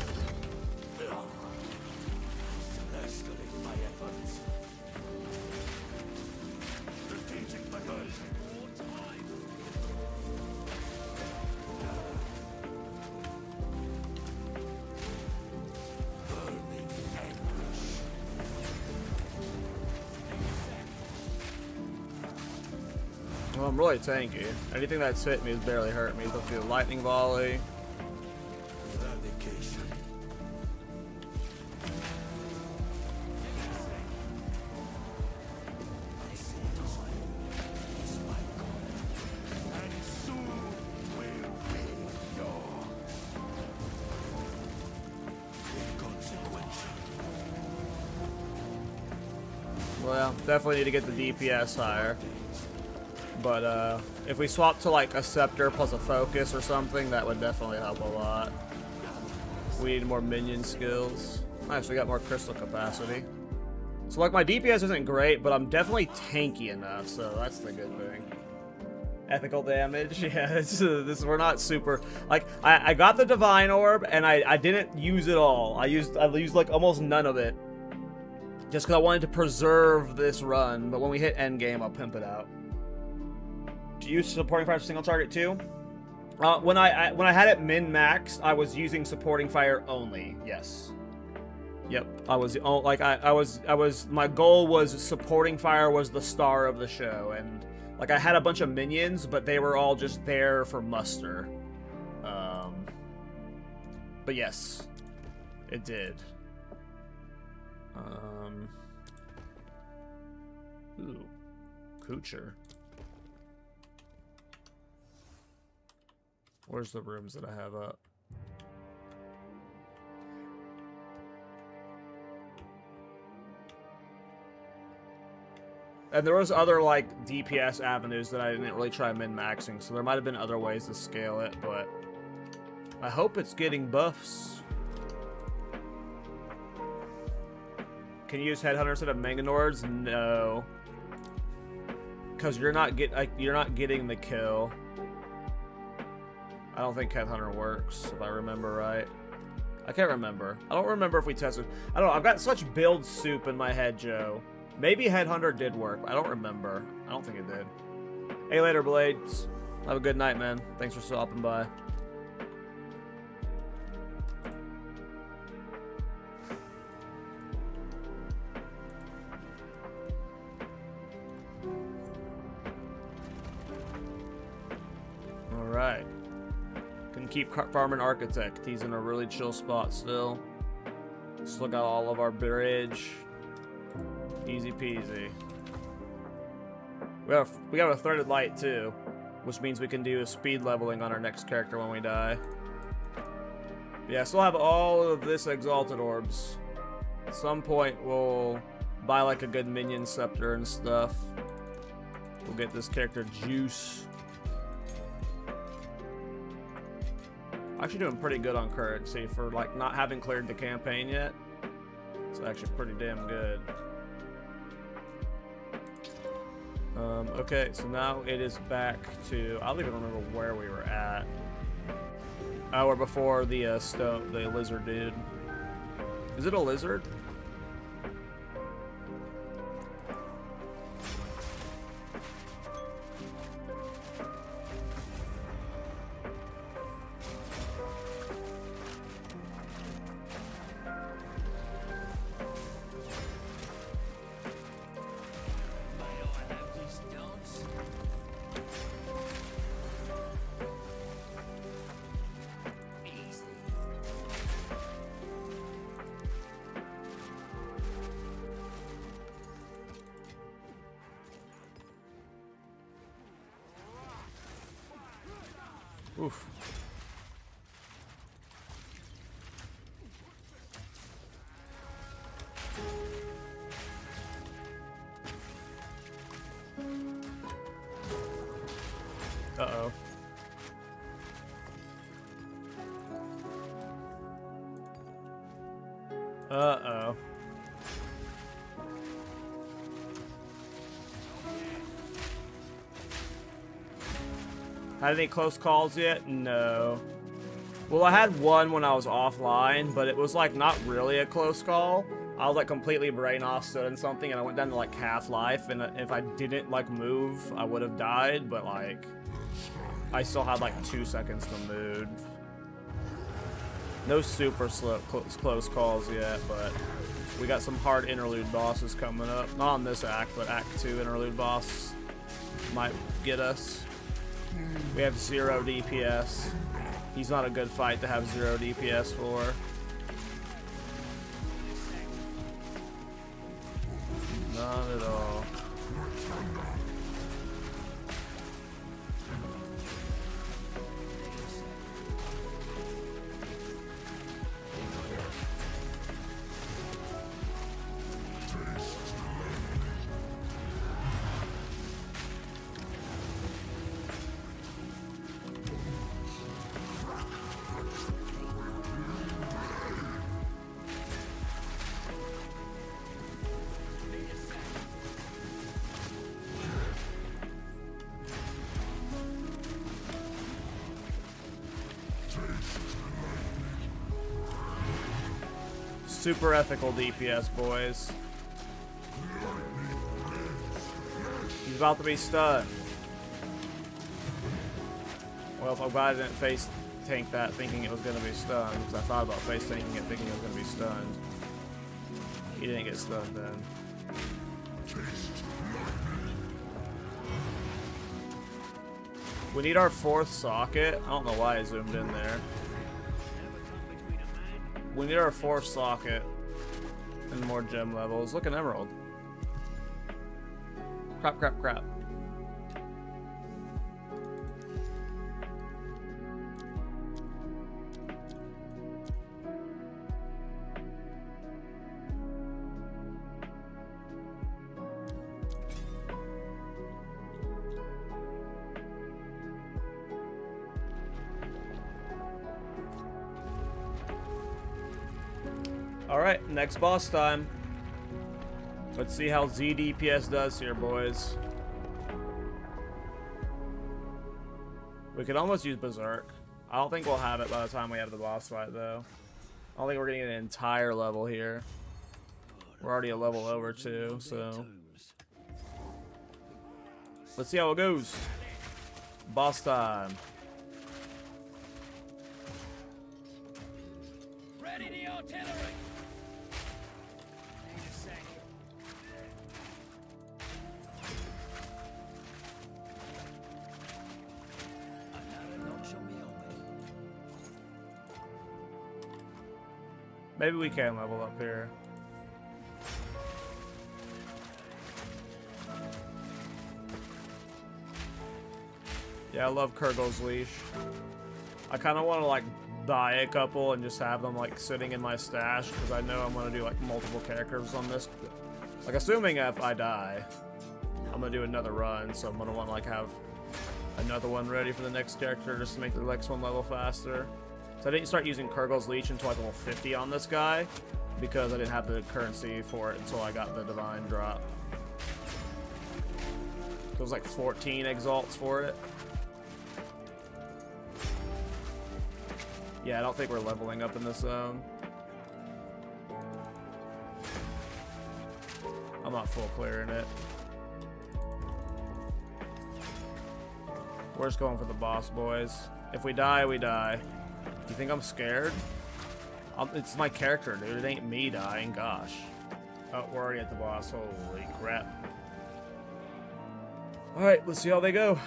Well, I'm really tanky. Anything that's hit me has barely hurt me. Let's do a lightning volley. Eradication. And soon will be yours. Inconsequential. Well, definitely need to get the DPS higher. But if we swap to like a scepter plus a focus or something, that would definitely help a lot. We need more minion skills. Nice, we got more crystal capacity. So like my DPS isn't great, but I'm definitely tanky enough, so that's the good thing. Ethical damage, yeah, this we're not super like I got the divine orb and I didn't use it all. I used like almost none of it. Just because I wanted to preserve this run, but when we hit endgame, I'll pimp it out. Do you use supporting fire for single target too? When I had it min max, I was using supporting fire only. Yes. Yep. I was my goal was supporting fire was the star of the show, and like I had a bunch of minions, but they were all just there for muster. But yes, it did. Ooh, Coocher. Where's the rooms that I have up? And there was other like DPS avenues that I didn't really try min-maxing, so there might have been other ways to scale it, but I hope it's getting buffs. Can you use Headhunter instead of Manganords? No, because you're not getting the kill. I don't think Headhunter works, if I remember right. I can't remember. I don't remember if we tested. I don't know. I've got such build soup in my head, Joe. Maybe Headhunter did work. I don't remember. I don't think it did. Hey, later, Blades. Have a good night, man. Thanks for stopping by. All right. Can keep farming Architect. He's in a really chill spot still. Still got all of our bridge. Easy peasy. We got a threaded light too, which means we can do a speed leveling on our next character when we die. Yeah, still have all of this exalted orbs. At some point we'll buy like a good minion scepter and stuff. We'll get this character juice. Actually doing pretty good on currency for like not having cleared the campaign yet. It's actually pretty damn good. Okay, so now it is back to, I don't even remember where we were at. Oh, we're before the the lizard dude. Is it a lizard? Oof. Uh-oh. Uh-oh. Had any close calls yet? No. Well, I had one when I was offline, but it was like not really a close call. I was like completely brain off, stood in something, and I went down to like half life, and if I didn't like move, I would have died, but like I still had like 2 seconds to move. No super slow, close calls yet, but we got some hard interlude bosses coming up. Not on this act, but Act 2 interlude boss. might get us. We have 0 DPS. He's not a good fight to have 0 DPS for. None at all. Super ethical DPS, boys. He's about to be stunned. Well, I'm glad I didn't face tank that thinking it was going to be stunned, because I thought about face tanking it thinking it was going to be stunned. He didn't get stunned then. We need our 4th socket. I don't know why I zoomed in there. We need our 4th socket and more gem levels. Look, an emerald. Crap, crap, crap. Alright, next boss time. Let's see how Z DPS does here, boys. We could almost use Berserk. I don't think we'll have it by the time we have the boss fight, though. I don't think we're getting an entire level here. We're already a level over, too, so... Let's see how it goes. Boss time. Ready the artillery! Maybe we can level up here. Yeah, I love Kurgle's Leash. I kind of want to like buy a couple and just have them like sitting in my stash because I know I'm going to do like multiple characters on this. Like assuming if I die, I'm going to do another run, so I'm going to want to like have another one ready for the next character just to make the next one level faster. So I didn't start using Kurgle's Leech until like level 50 on this guy because I didn't have the currency for it until I got the Divine drop. It was like 14 exalts for it. Yeah, I don't think we're leveling up in this zone. I'm not full clearing it. We're just going for the boss, boys. If we die, we die. You think I'm scared? It's my character, dude. It ain't me dying, gosh. Oh, we're already at the boss. Holy crap. Alright, let's see how they go.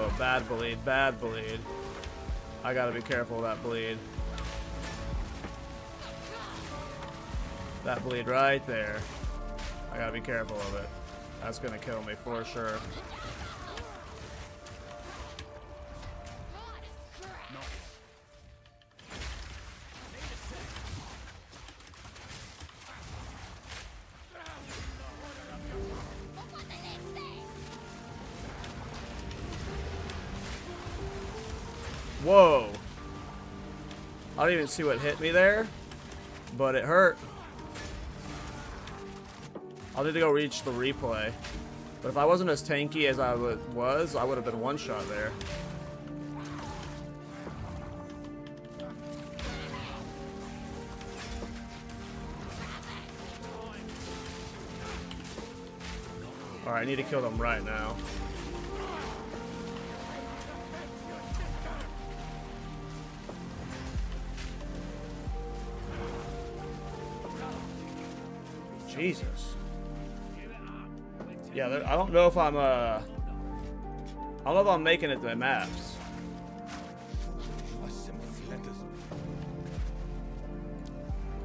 Oh, bad bleed, bad bleed. I gotta be careful of that bleed. That bleed right there. I gotta be careful of it. That's gonna kill me for sure. Whoa. I don't even see what hit me there, but it hurt. I'll need to go reach the replay. But if I wasn't as tanky as I was, I would have been one shot there. Alright, I need to kill them right now. Jesus. Yeah, I don't know if I'm, I don't know if I'm making it to the maps.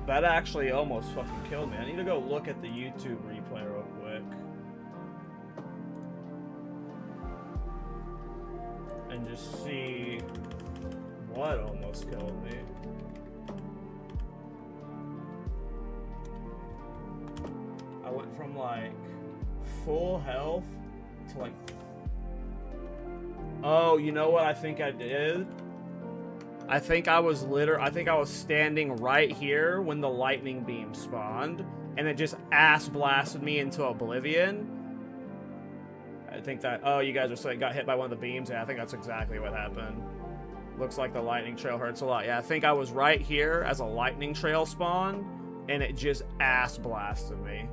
That actually almost fucking killed me. I need to go look at the YouTube replay real quick. And just see what almost killed me. I went from like full health to like... Oh, you know what I think I did? I think I was standing right here when the lightning beam spawned, and it just ass blasted me into oblivion. I think that, oh, you guys are saying got hit by one of the beams? Yeah, I think that's exactly what happened. Looks like the lightning trail hurts a lot. Yeah, I think I was right here as a lightning trail spawned, and it just ass blasted me.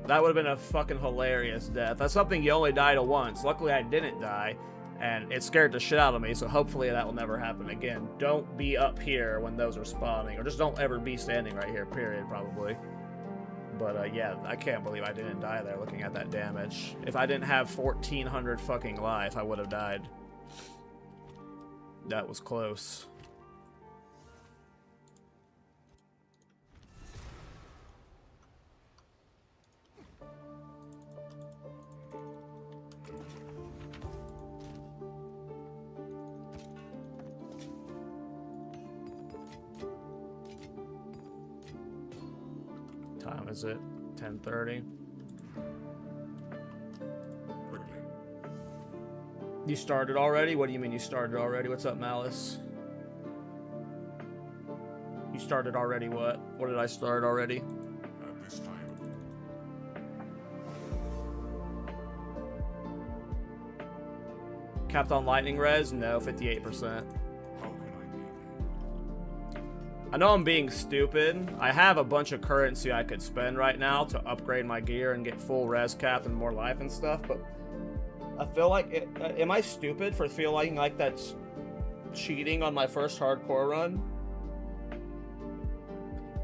That would have been a fucking hilarious death. That's something you only die to once. Luckily, I didn't die, and it scared the shit out of me, so hopefully that will never happen again. Don't be up here when those are spawning, or just don't ever be standing right here, period, probably. But, yeah, I can't believe I didn't die there looking at that damage. If I didn't have 1,400 fucking life, I would have died. That was close. Time is it? 10:30. Quickly. You started already? What do you mean you started already? What's up, Malice? You started already what? What did I start already? At this time. Capped on lightning res? No, 58%. I know I'm being stupid. I have a bunch of currency I could spend right now to upgrade my gear and get full res cap and more life and stuff, but I feel like am I stupid for feeling like that's cheating on my first hardcore run?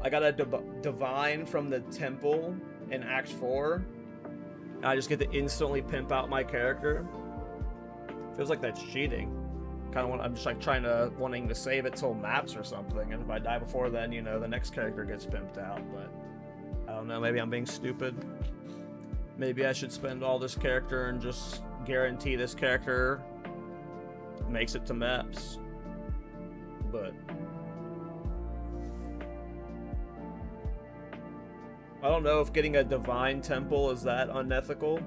I got a divine from the temple in Act 4, and I just get to instantly pimp out my character. Feels like that's cheating. I'm just like wanting to save it till maps or something, and if I die before then, you know, the next character gets pimped out. But I don't know, maybe I'm being stupid. Maybe I should spend all this character and just guarantee this character makes it to maps. But I don't know if getting a divine temple is that unethical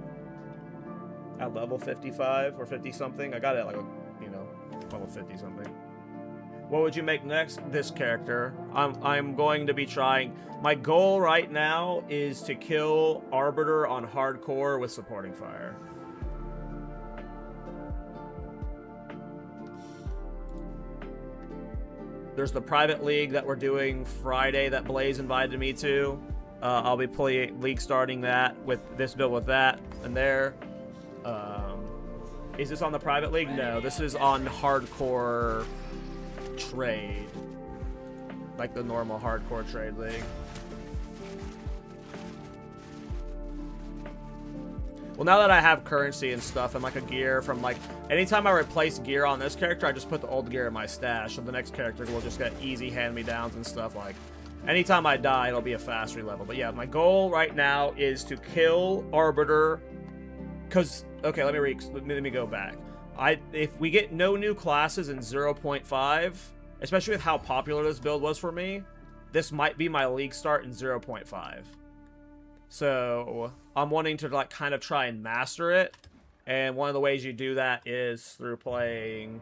at level 55 or 50 something. I got it at like level 50 something. What would you make next? This character. I'm going to be trying. My goal right now is to kill Arbiter on hardcore with supporting fire. There's the private league that we're doing Friday that Blaze invited me to. I'll be league starting that with this build with that and there. Is this on the private league? No, this is on hardcore trade. Like the normal hardcore trade league. Well, now that I have currency and stuff and like a gear from like... Anytime I replace gear on this character, I just put the old gear in my stash. So the next character will just get easy hand-me-downs and stuff like... Anytime I die, it'll be a fast re-level. But yeah, my goal right now is to kill Arbiter... Because, okay, let me go back. If we get no new classes in 0.5, especially with how popular this build was for me, this might be my league start in 0.5. So I'm wanting to like kind of try and master it, and one of the ways you do that is through playing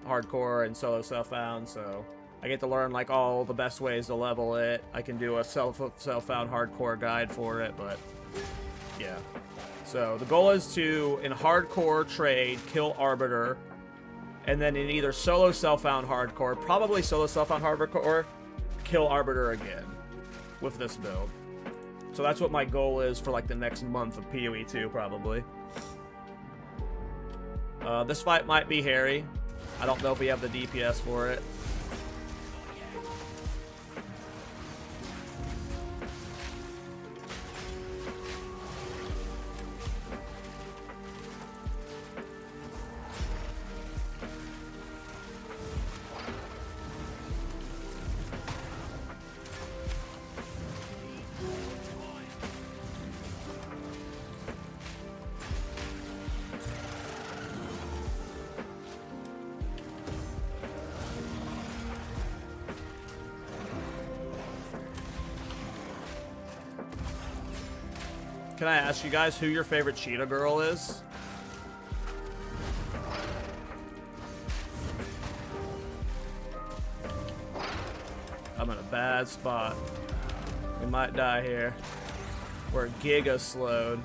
hardcore and solo self-found. So I get to learn like all the best ways to level it. I can do a self-found hardcore guide for it, but yeah. So the goal is to, in hardcore trade, kill Arbiter, and then in either solo self-found hardcore, probably solo self-found hardcore, kill Arbiter again. with this build. So that's what my goal is for like the next month of PoE 2 probably. This fight might be hairy. I don't know if we have the DPS for it. Can I ask you guys who your favorite cheetah girl is? I'm in a bad spot. We might die here. We're giga slowed.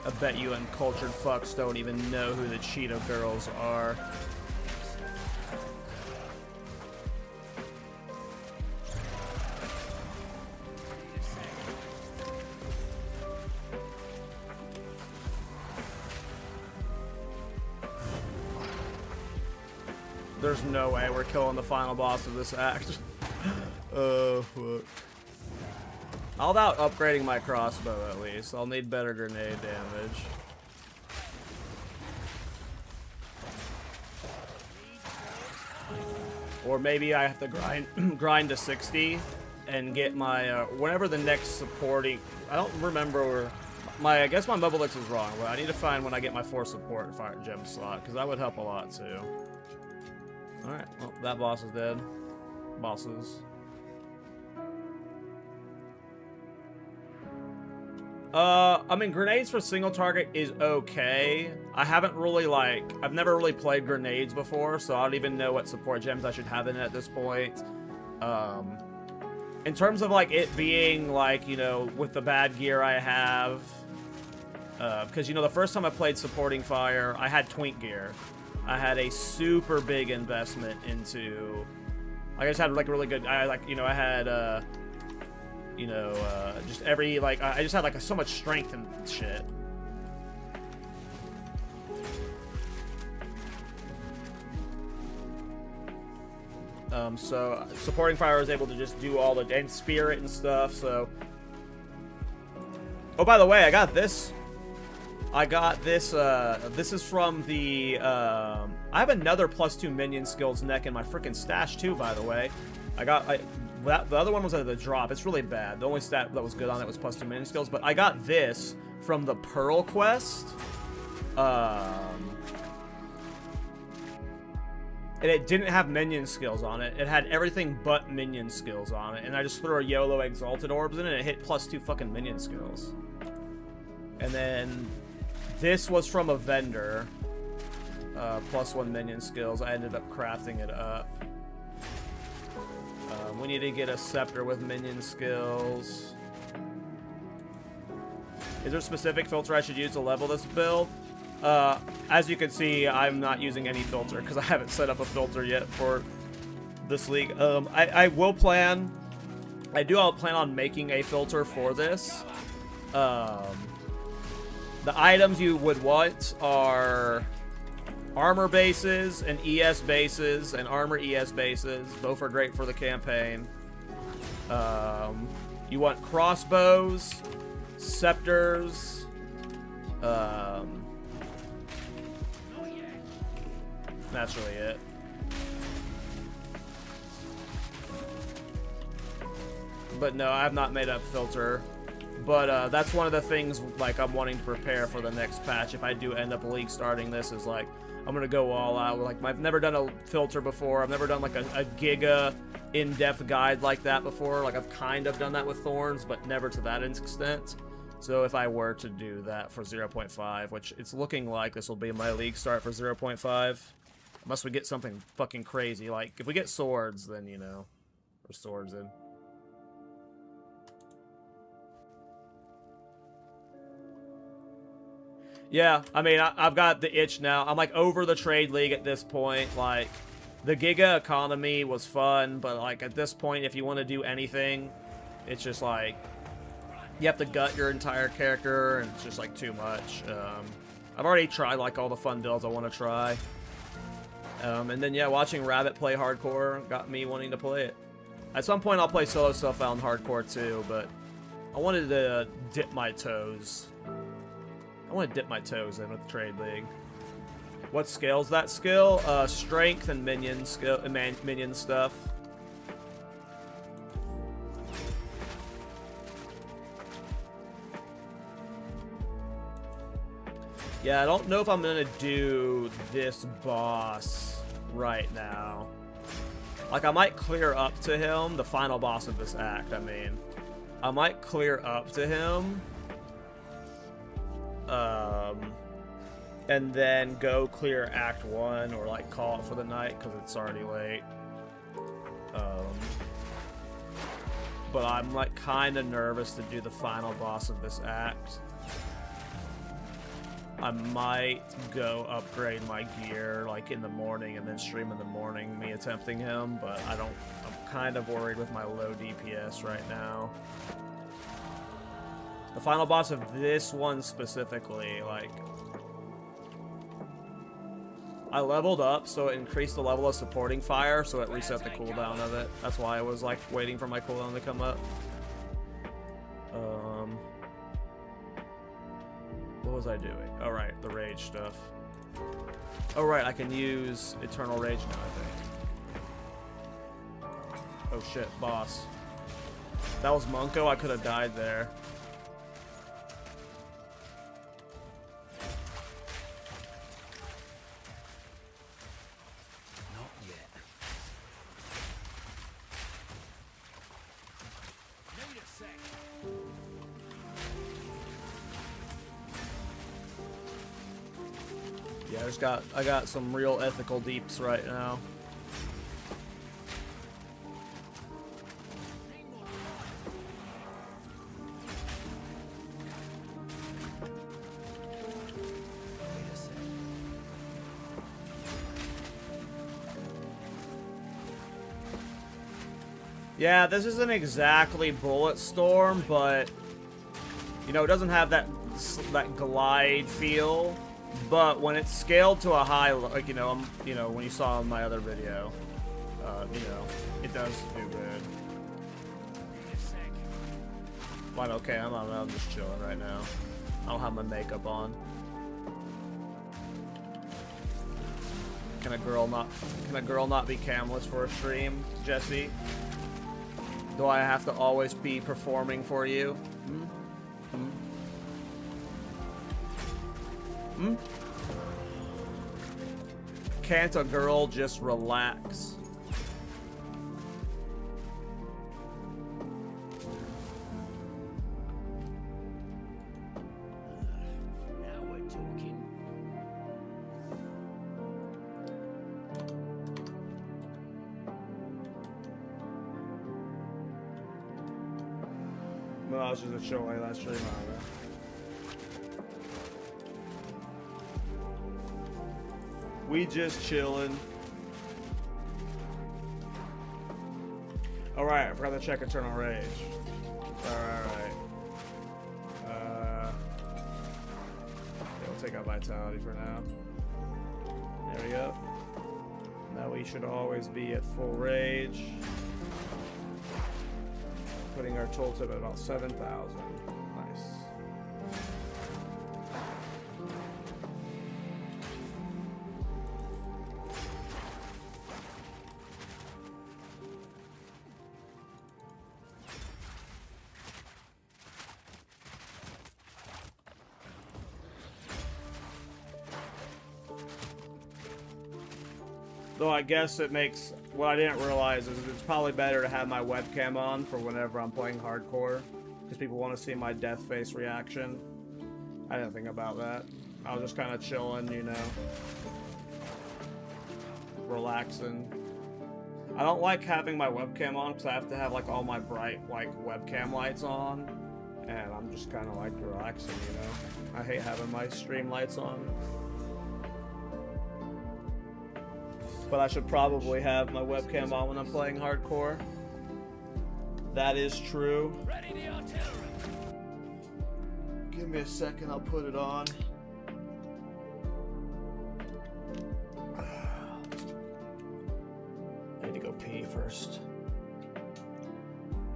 I bet you uncultured fucks don't even know who the cheetah girls are. There's no way we're killing the final boss of this act. Oh, fuck. I'll about upgrading my crossbow at least. I'll need better grenade damage. Or maybe I have to grind to 60 and get my whenever the next supporting. I don't remember my. I guess my mobile X is wrong, but I need to find when I get my 4th support fire gem slot because that would help a lot too. All right, well that boss is dead. Bosses. I mean, grenades for single target is okay. I haven't really, I've never really played grenades before, so I don't even know what support gems I should have in it at this point. In terms of, it being, with the bad gear I have, because, the first time I played supporting fire, I had twink gear. I had a super big investment into, I just had, really good, I had, just every, I just had, so much strength and shit. So, supporting fire was able to just do all the, and spirit and stuff, so. Oh, by the way, I got this. This is from the, I have another +2 minion skills neck in my freaking stash, too, by the way. The other one was at the drop. It's really bad. The only stat that was good on it was +2 minion skills. But I got this from the Pearl quest. And it didn't have minion skills on it. It had everything but minion skills on it. And I just threw a YOLO Exalted Orbs in it and it hit +2 fucking minion skills. And then this was from a vendor. +1 minion skills. I ended up crafting it up. We need to get a scepter with minion skills. Is there a specific filter I should use to level this build? As you can see, I'm not using any filter because I haven't set up a filter yet for this league. I plan on making a filter for this. The items you would want are armor bases and ES bases and armor ES bases. Both are great for the campaign. You want crossbows, scepters, that's really it. But no, I have not made up filter. But that's one of the things I'm wanting to prepare for the next patch. If I do end up league starting this, is I'm gonna go all out. I've never done a filter before. I've never done a giga in-depth guide like that before. Like, I've kind of done that with Thorns, but never to that extent. So if I were to do that for 0.5, which it's looking like this will be my league start for 0.5, unless we get something fucking crazy. Like, if we get swords, then, you know, we're swords in. Yeah, I mean, I've got the itch now. I'm, like, over the trade league at this point. Like, the Giga economy was fun, but, like, at this point, if you want to do anything, it's just, like, you have to gut your entire character, and it's just, like, too much. I've already tried, like, all the fun builds I want to try. And then, yeah, watching Rabbit play hardcore got me wanting to play it. At some point, I'll play solo stuff out in hardcore, too, but I wanted to dip my toes. I want to dip my toes in with the Trade League. What scales that skill? Strength and minion skill, minion stuff. Yeah, I don't know if I'm gonna do this boss right now. Like, I might clear up to him, the final boss of this act, I mean. I might clear up to him. And then go clear Act 1 or, like, call it for the night because it's already late. But I'm, like, kind of nervous to do the final boss of this act. I might go upgrade my gear, like, in the morning and then stream in the morning, me attempting him, but I'm kind of worried with my low DPS right now. The final boss of this one specifically, like, I leveled up, so it increased the level of supporting fire, so it reset the cooldown of it. That's why I was, like, waiting for my cooldown to come up. What was I doing? Oh, right, the rage stuff. Oh, right, I can use Eternal Rage now, I think. Oh, shit, boss. That was Monko, I could have died there. Yeah, I got some real ethical deeps right now. Yeah, this isn't exactly Bulletstorm, but you know, it doesn't have that glide feel. But when it's scaled to a high, like, you know, when you saw in my other video, you know, it does do good. Fine, okay, I'm just chilling right now. I don't have my makeup on. Can a girl not be camless for a stream, Jesse? Do I have to always be performing for you? Hmm? Hmm? Can't a girl just relax? Now we're talking. No, I was just a show like last stream. We just chilling. Alright, I forgot to check Eternal Rage. Alright. Yeah, we'll take out Vitality for now. There we go. Now we should always be at full rage. Putting our total at about 7,000. Nice. Though I guess it makes... What I didn't realize is it's probably better to have my webcam on for whenever I'm playing hardcore. Because people want to see my death face reaction. I didn't think about that. I was just kind of chilling, you know. Relaxing. I don't like having my webcam on because I have to have like all my bright like webcam lights on. And I'm just kind of like relaxing, you know. I hate having my stream lights on. But I should probably have my webcam on when I'm playing hardcore. That is true. Ready the artillery. Give me a second, I'll put it on. I need to go pee first.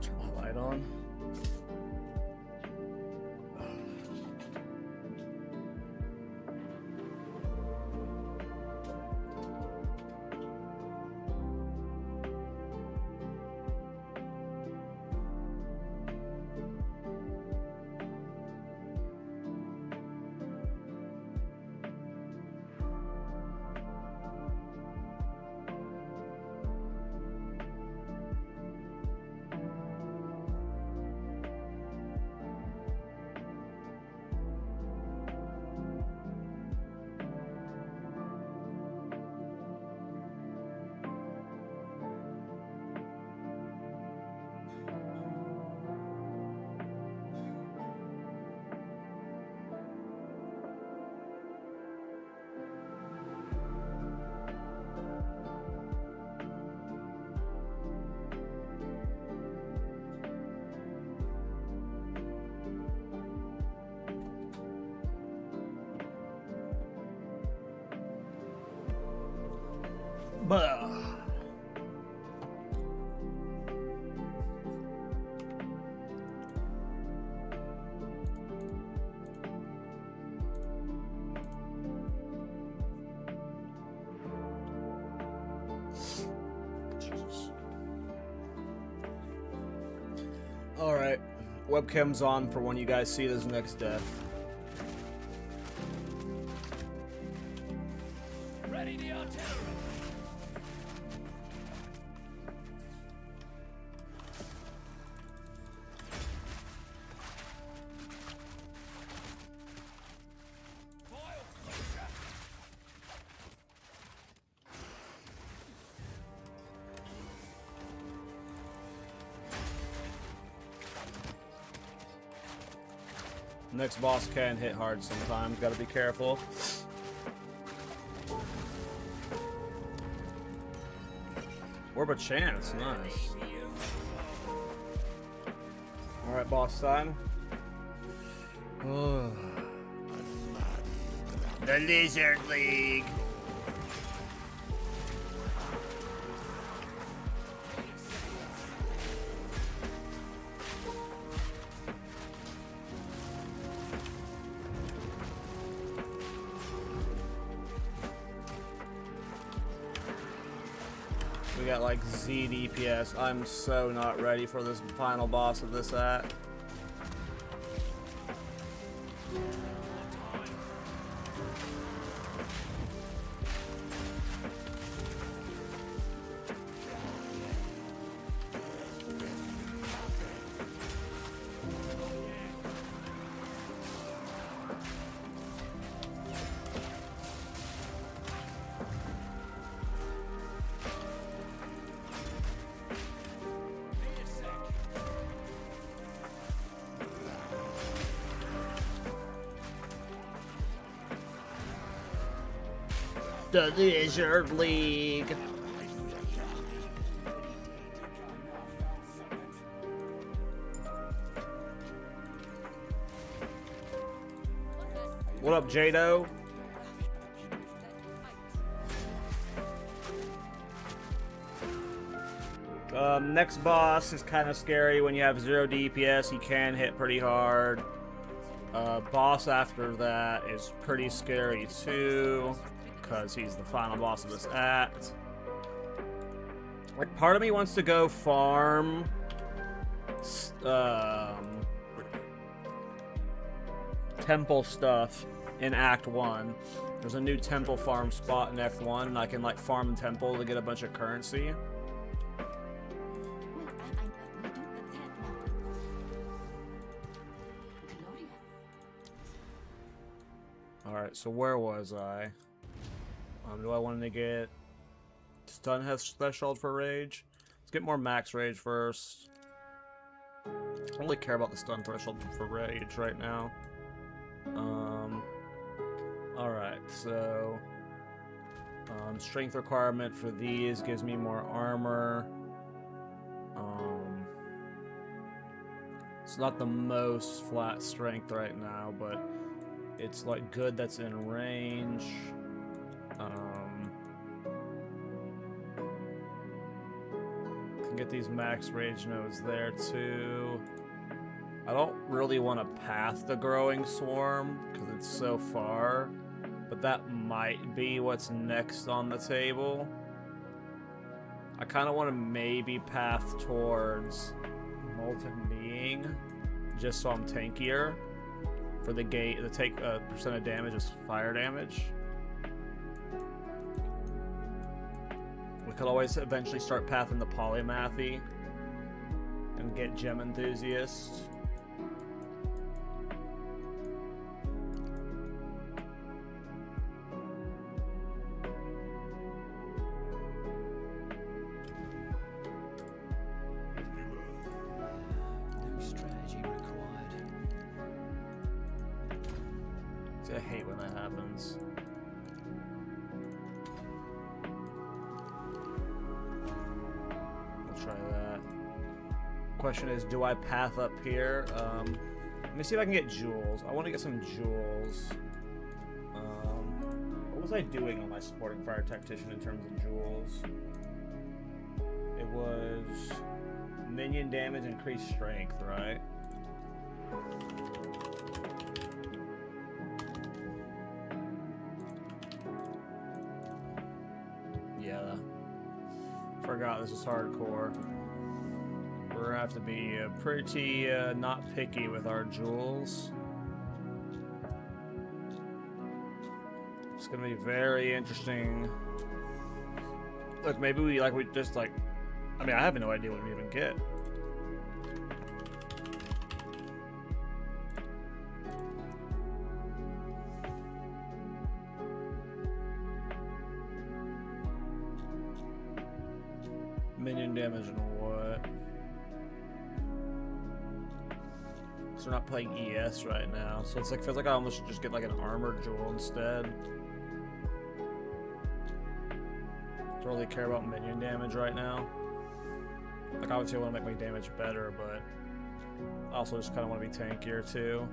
Turn my light on. Bah. Jesus. All right, webcam's on for when you guys see this next death. Ready the artillery. Next boss can hit hard sometimes, gotta be careful. Orb of Chance, nice. Alright, boss time. Oh. The Lizard League! We got like Z DPS. I'm so not ready for this final boss of this act. The Lizard League. What up, Jado? Next boss is kind of scary when you have 0 DPS. He can hit pretty hard. Boss after that is pretty scary too, because he's the final boss of this act. Like, part of me wants to go farm temple stuff in Act 1. There's a new temple farm spot in Act 1, and I can like farm the temple to get a bunch of currency. Alright, so where was I? Do I want to get stun threshold for rage? Let's get more max rage first. I don't really care about the stun threshold for rage right now. Alright, so strength requirement for these gives me more armor. It's not the most flat strength right now, but it's like good that's in range. Can get these max rage nodes there too. I don't really want to path the growing swarm because it's so far, but that might be what's next on the table. I kind of want to maybe path towards Molten Being just so I'm tankier. For the gate, the take percent of damage is fire damage. We could always eventually start pathing the Polymathy and get Gem Enthusiast. New strategy required. I hate when that happens. We'll try that. Question is, do I path up here? Let me see if I can get jewels. I want to get some jewels. What was I doing on my supporting fire tactician in terms of jewels? It was minion damage, increased strength, right? Yeah. Forgot this is hardcore. We're gonna have to be pretty not picky with our jewels. It's gonna be very interesting. Look, maybe we just like. I mean, I have no idea what we even get. Minion damage and what? Because we're not playing ES right now, so it's like feels like I almost should just get like an armored jewel instead. Don't really care about minion damage right now. Like obviously I want to make my damage better, but I also just kind of want to be tankier too.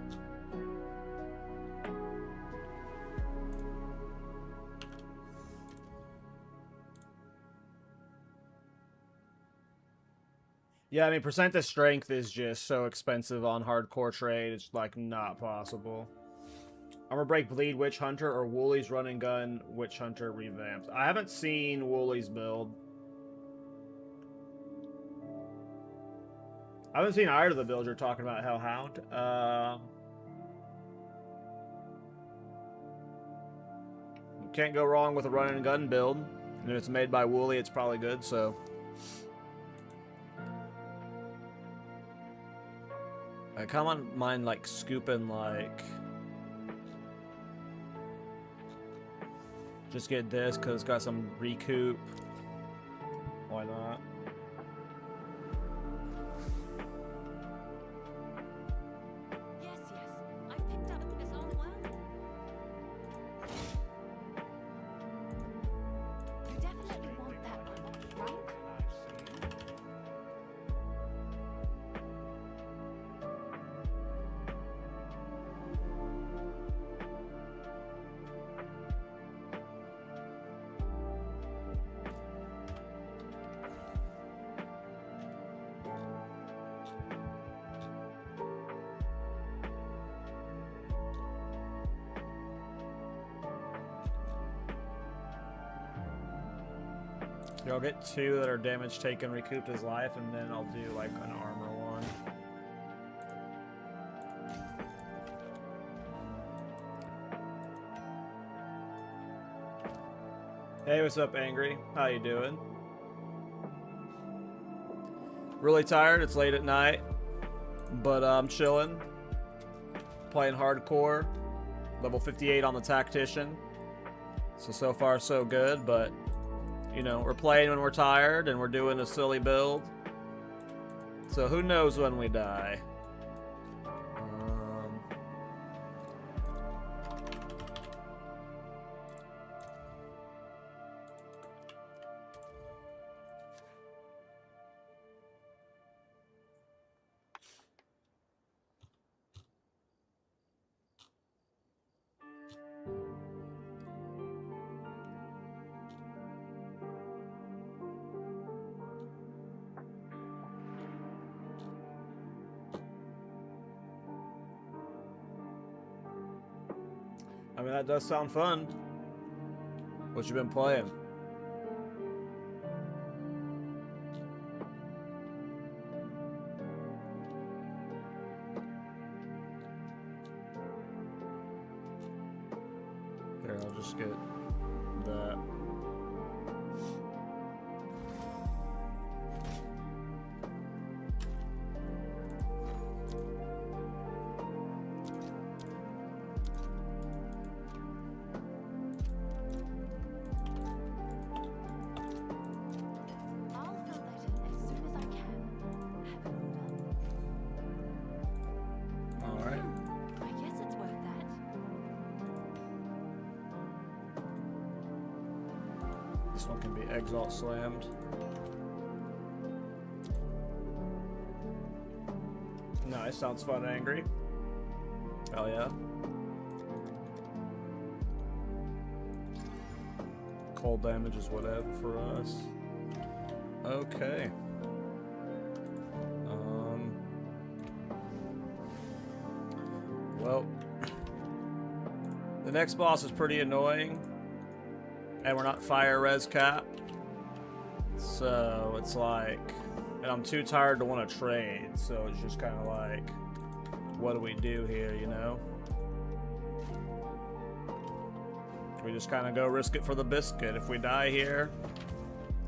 Yeah, I mean, percent of strength is just so expensive on hardcore trade, it's like not possible. Armor Break Bleed Witch Hunter or Woolly's Run and Gun Witch Hunter revamped. I haven't seen Woolly's build. I haven't seen either of the builds you're talking about, Hellhound. You can't go wrong with a run and gun build. And if it's made by Woolly, it's probably good, so. I kind of mind like scooping like. Just get this because it's got some recoup. Why not? Yes, I've picked up his own work. You definitely want that one, right? Here, I'll get 2 that are damage taken, recouped his life, and then I'll do like an armor one. Hey, what's up, Angry? How you doing? Really tired. It's late at night, but I'm chilling. Playing hardcore. Level 58 on the Tactician. So far so good, but you know, we're playing when we're tired and we're doing a silly build. So who knows when we die. I mean, that does sound fun. What you been playing? Here, I'll just get that. I'll fill that in as soon as I can. Have an order. Alright. I guess it's worth that. This one can be Exile slammed. Nice, sounds fun and angry. Hell yeah. Cold damage is whatever for us. Okay. Well, the next boss is pretty annoying, and we're not fire res capped, so it's like, and I'm too tired to want to trade, so it's just kind of like, what do we do here, you know? We just kind of go risk it for the biscuit. If we die here,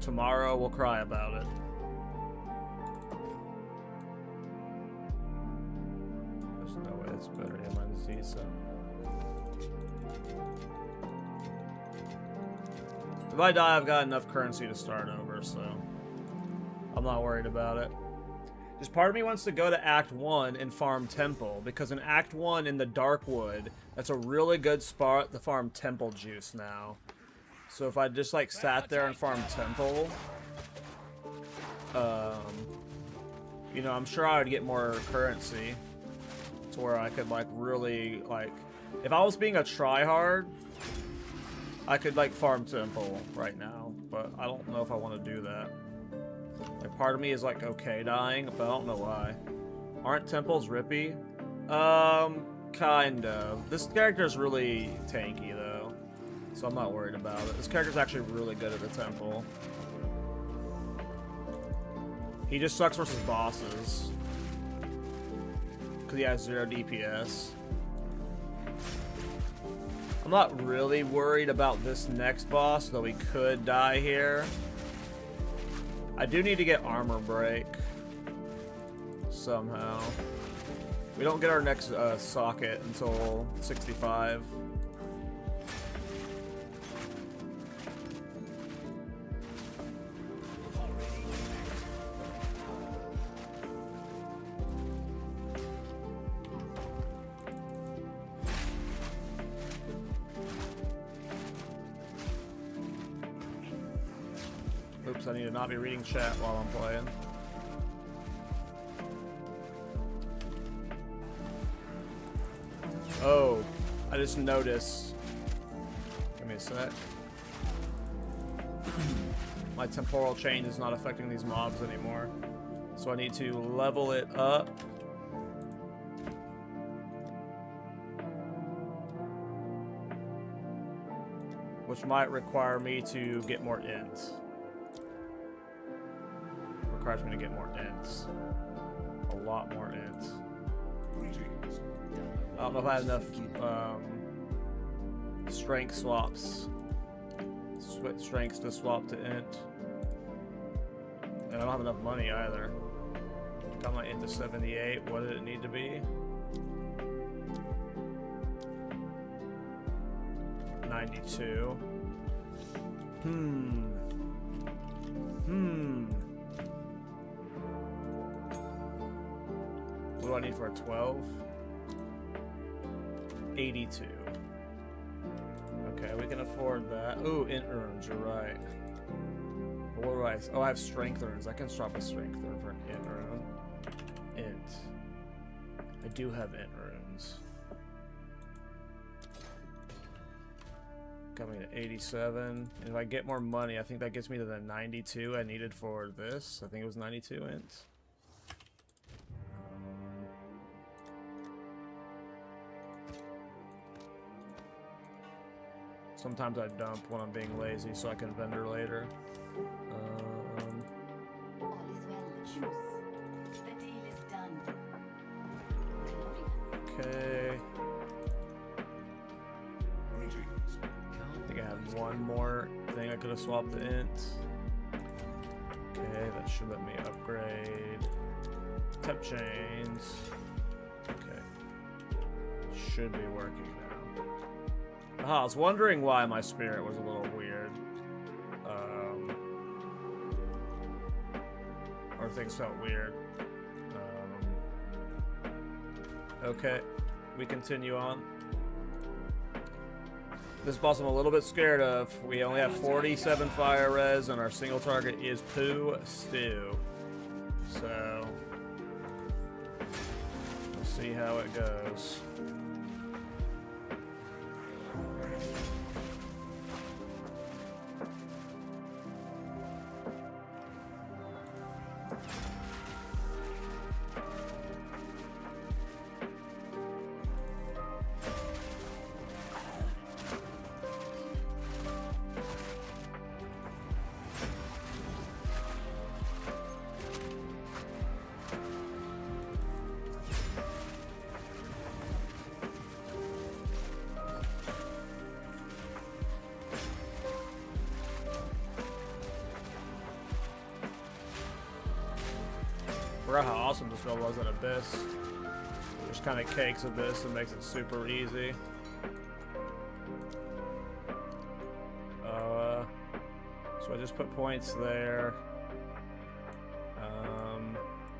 tomorrow we'll cry about it. There's no way it's better. Yeah, mine's decent. If I die, I've got enough currency to start over, so I'm not worried about it. Just part of me wants to go to Act 1 and farm Temple, because in Act 1 in the Darkwood, that's a really good spot to farm Temple juice now. So if I just like sat there and farmed Temple, you know, I'm sure I would get more currency to where I could like really like, if I was being a tryhard, I could like farm Temple right now, but I don't know if I want to do that. Like, part of me is like okay dying, but I don't know why. Aren't temples rippy? Kind of. This character's really tanky though, so I'm not worried about it. This character's actually really good at the temple. He just sucks versus bosses because he has 0 DPS. I'm not really worried about this next boss, though we could die here. I do need to get armor break somehow. We don't get our next socket until 65. Oops, I need to not be reading chat while I'm playing. Oh, I just noticed. Give me a sec. My temporal chain is not affecting these mobs anymore. So I need to level it up. Which might require me to get more ints. Requires me to get more ints. A lot more ints. I don't know if I have enough strength swaps Strength to swap to int. And I don't have enough money either. Got my int to 78. What did it need to be? 92. What do I need for a 12? 82. Okay, we can afford that. Ooh, int runes, you're right. What do I... Oh, I have strength runes. I can swap a strength rune for an int rune. Int. I do have int runes. Coming to 87. And if I get more money, I think that gets me to the 92 I needed for this. I think it was 92 int. Sometimes I dump when I'm being lazy so I can vendor later. All is well. Choose. The deal is done. Okay. I think I had one more thing I could have swapped to int. Okay, that should let me upgrade. Temp chains. Okay. Should be working now. I was wondering why my spirit was a little weird. Or things felt weird. Okay, we continue on. This boss I'm a little bit scared of. We only have 47 fire res and our single target is Poo Stew. So, we'll see how it goes. I forgot how awesome this build was at Abyss. Just kind of cakes Abyss and makes it super easy. So I just put points there.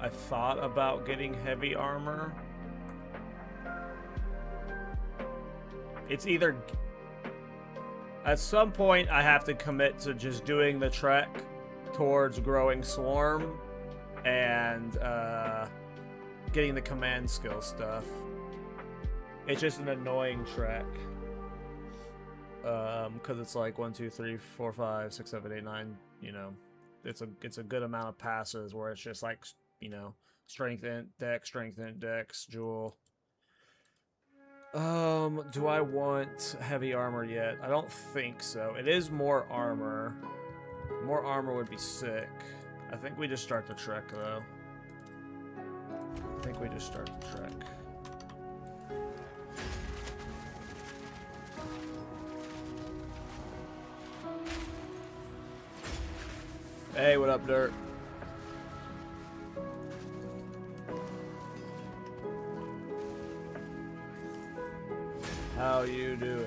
I thought about getting heavy armor. It's either... At some point, I have to commit to just doing the trek towards growing Swarm and getting the command skill stuff. It's just an annoying trek. Because it's like 1, 2, 3, 4, 5, 6, 7, 8, 9, you know. It's a good amount of passes where it's just like, you know, strength int, dex, jewel. Do I want heavy armor yet? I don't think so. It is more armor. More armor would be sick. I think we just start the trek, though. I think we just start the trek. Hey, what up, Dirt? How you doing?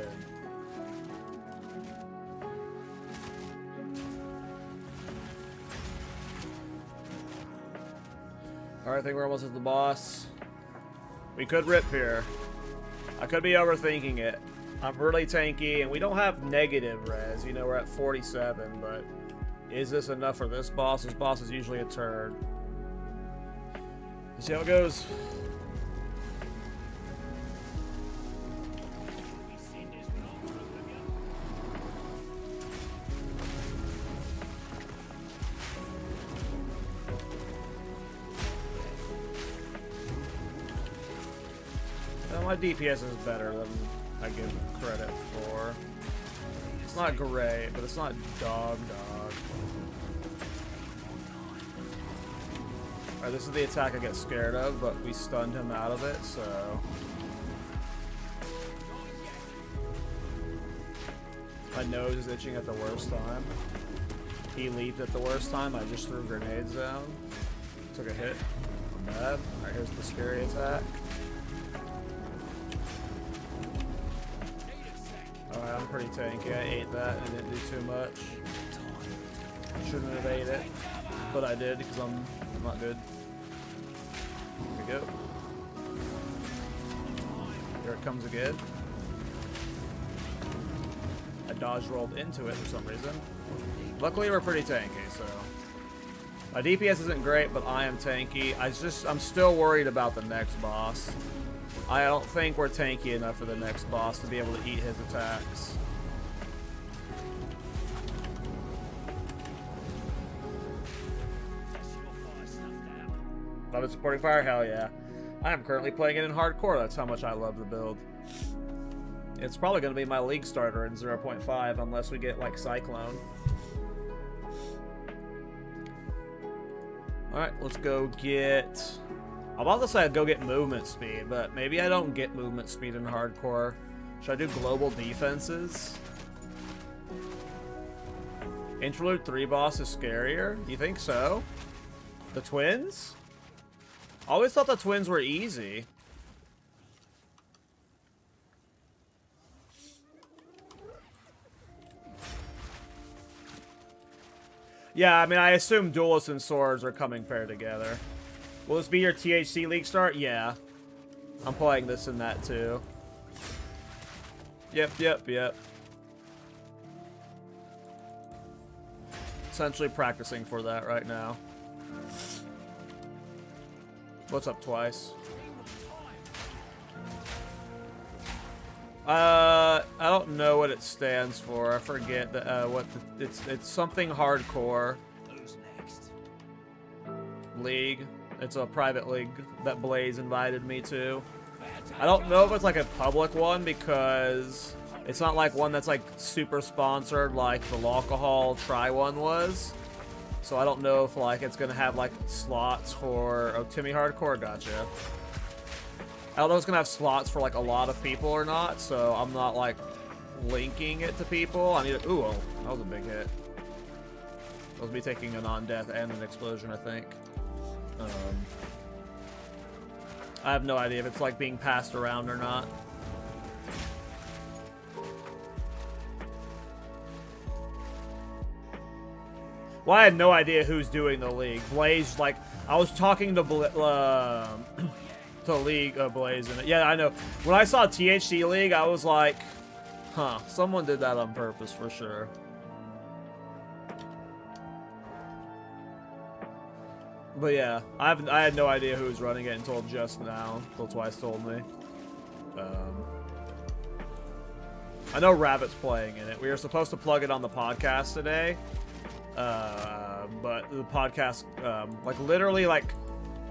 Alright, I think we're almost at the boss. We could rip here. I could be overthinking it. I'm really tanky, and we don't have negative res. You know, we're at 47, but is this enough for this boss? This boss is usually a turd. Let's see how it goes. My DPS is better than I give credit for. It's not great, but it's not dog. Alright, this is the attack I get scared of, but we stunned him out of it, so... My nose is itching at the worst time. He leaped at the worst time. I just threw grenades down. Took a hit. I'm bad. Alright, here's the scary attack. Alright, I'm pretty tanky. I ate that and it didn't do too much. Shouldn't have ate it. But I did because I'm not good. Here we go. Here it comes again. I dodge rolled into it for some reason. Luckily we're pretty tanky, so. My DPS isn't great, but I am tanky. I'm still worried about the next boss. I don't think we're tanky enough for the next boss to be able to eat his attacks. Love it supporting fire? Hell yeah. I am currently playing it in hardcore. That's how much I love the build. It's probably going to be my league starter in 0.5 unless we get like Cyclone. Alright, let's go get... I'm about to say I'd go get movement speed, but maybe I don't get movement speed in hardcore. Should I do global defenses? Interlude 3 boss is scarier? You think so? The twins? I always thought the twins were easy. Yeah, I mean, I assume duelists and swords are coming paired together. Will this be your THC League start? Yeah. I'm playing this and that too. Yep. Essentially practicing for that right now. What's up, Twice? I don't know what it stands for. I forget what it's something hardcore. Who's next? League. It's a private league that Blaze invited me to. I don't know if it's like a public one because it's not like one that's like super sponsored like the alcohol try one was. So I don't know if like it's gonna have like slots for Timmy Hardcore. Gotcha. I don't know if it's gonna have slots for like a lot of people or not, so I'm not like linking it to people. I need to, ooh, that was a big hit. That was me taking a non-death and an explosion, I think. I have no idea if it's like being passed around or not. Well, I had no idea who's doing the league. Blaze, like, I was talking to League Blaze in it. Yeah, I know. When I saw THC League, I was like, huh, someone did that on purpose for sure. But yeah, I had no idea who was running it until just now. Until Twice told me. I know Rabbit's playing in it. We were supposed to plug it on the podcast today. But the podcast, like literally like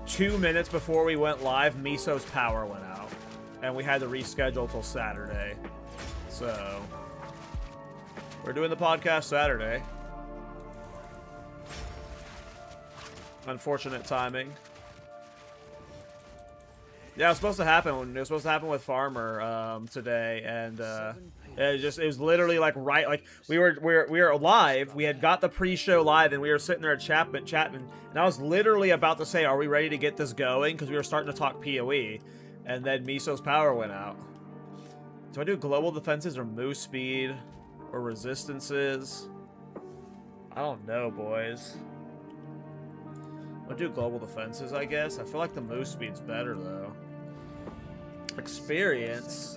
2 minutes before we went live, Miso's power went out. And we had to reschedule till Saturday. So, we're doing the podcast Saturday. Unfortunate timing. Yeah, it was supposed to happen. It was supposed to happen with Farmer today, and it was literally like right, like we were live. We had got the pre-show live, and we were sitting there chatting, and I was literally about to say, "Are we ready to get this going?" Because we were starting to talk PoE, and then Miso's power went out. Do I do global defenses or move speed or resistances? I don't know, boys. I'll do global defenses, I guess. I feel like the move speed's better, though. Experience?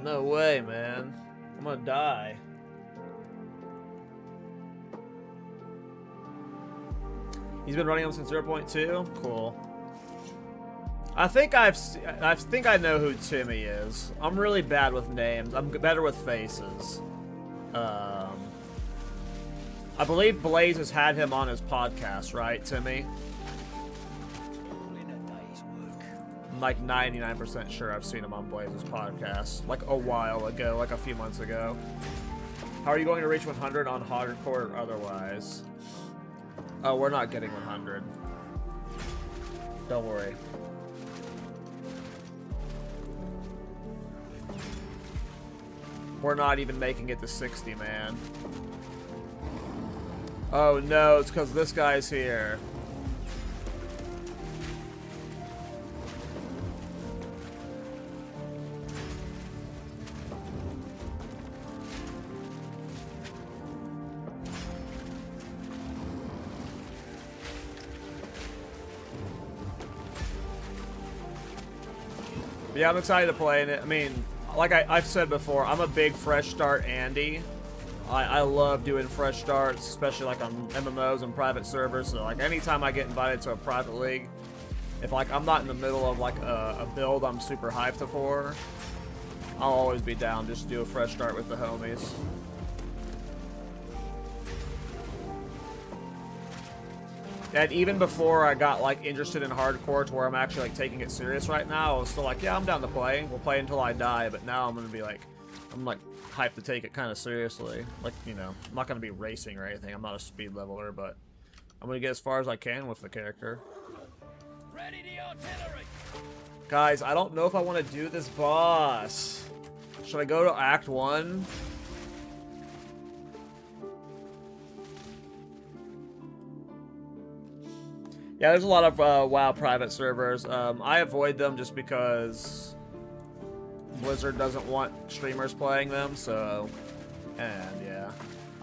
No way, man. I'm gonna die. He's been running them since 0.2? Cool. I think I know who Timmy is. I'm really bad with names. I'm better with faces. I believe Blaze has had him on his podcast, right, Timmy? I'm like 99% sure I've seen him on Blaze's podcast, like a while ago, like a few months ago. How are you going to reach 100 on hardcore or otherwise? Oh, we're not getting 100. Don't worry. We're not even making it to 60, man. Oh no, it's because this guy's here. Yeah, I'm excited to play in it. I mean, like I've said before, I'm a big fresh start Andy. I love doing fresh starts, especially like on MMOs and private servers. So like anytime I get invited to a private league, if like I'm not in the middle of like a build I'm super hyped for, I'll always be down just to do a fresh start with the homies. And even before I got like interested in hardcore to where I'm actually like taking it serious right now, I was still like, yeah, I'm down to play. We'll play until I die. But now I'm gonna be like, I'm like hyped to take it kind of seriously. Like, you know, I'm not gonna be racing or anything. I'm not a speed leveler, but I'm gonna get as far as I can with the character. Ready the artillery! Guys, I don't know if I want to do this boss. Should I go to Act 1? Yeah, there's a lot of WoW private servers. I avoid them just because Blizzard doesn't want streamers playing them, so... And, yeah.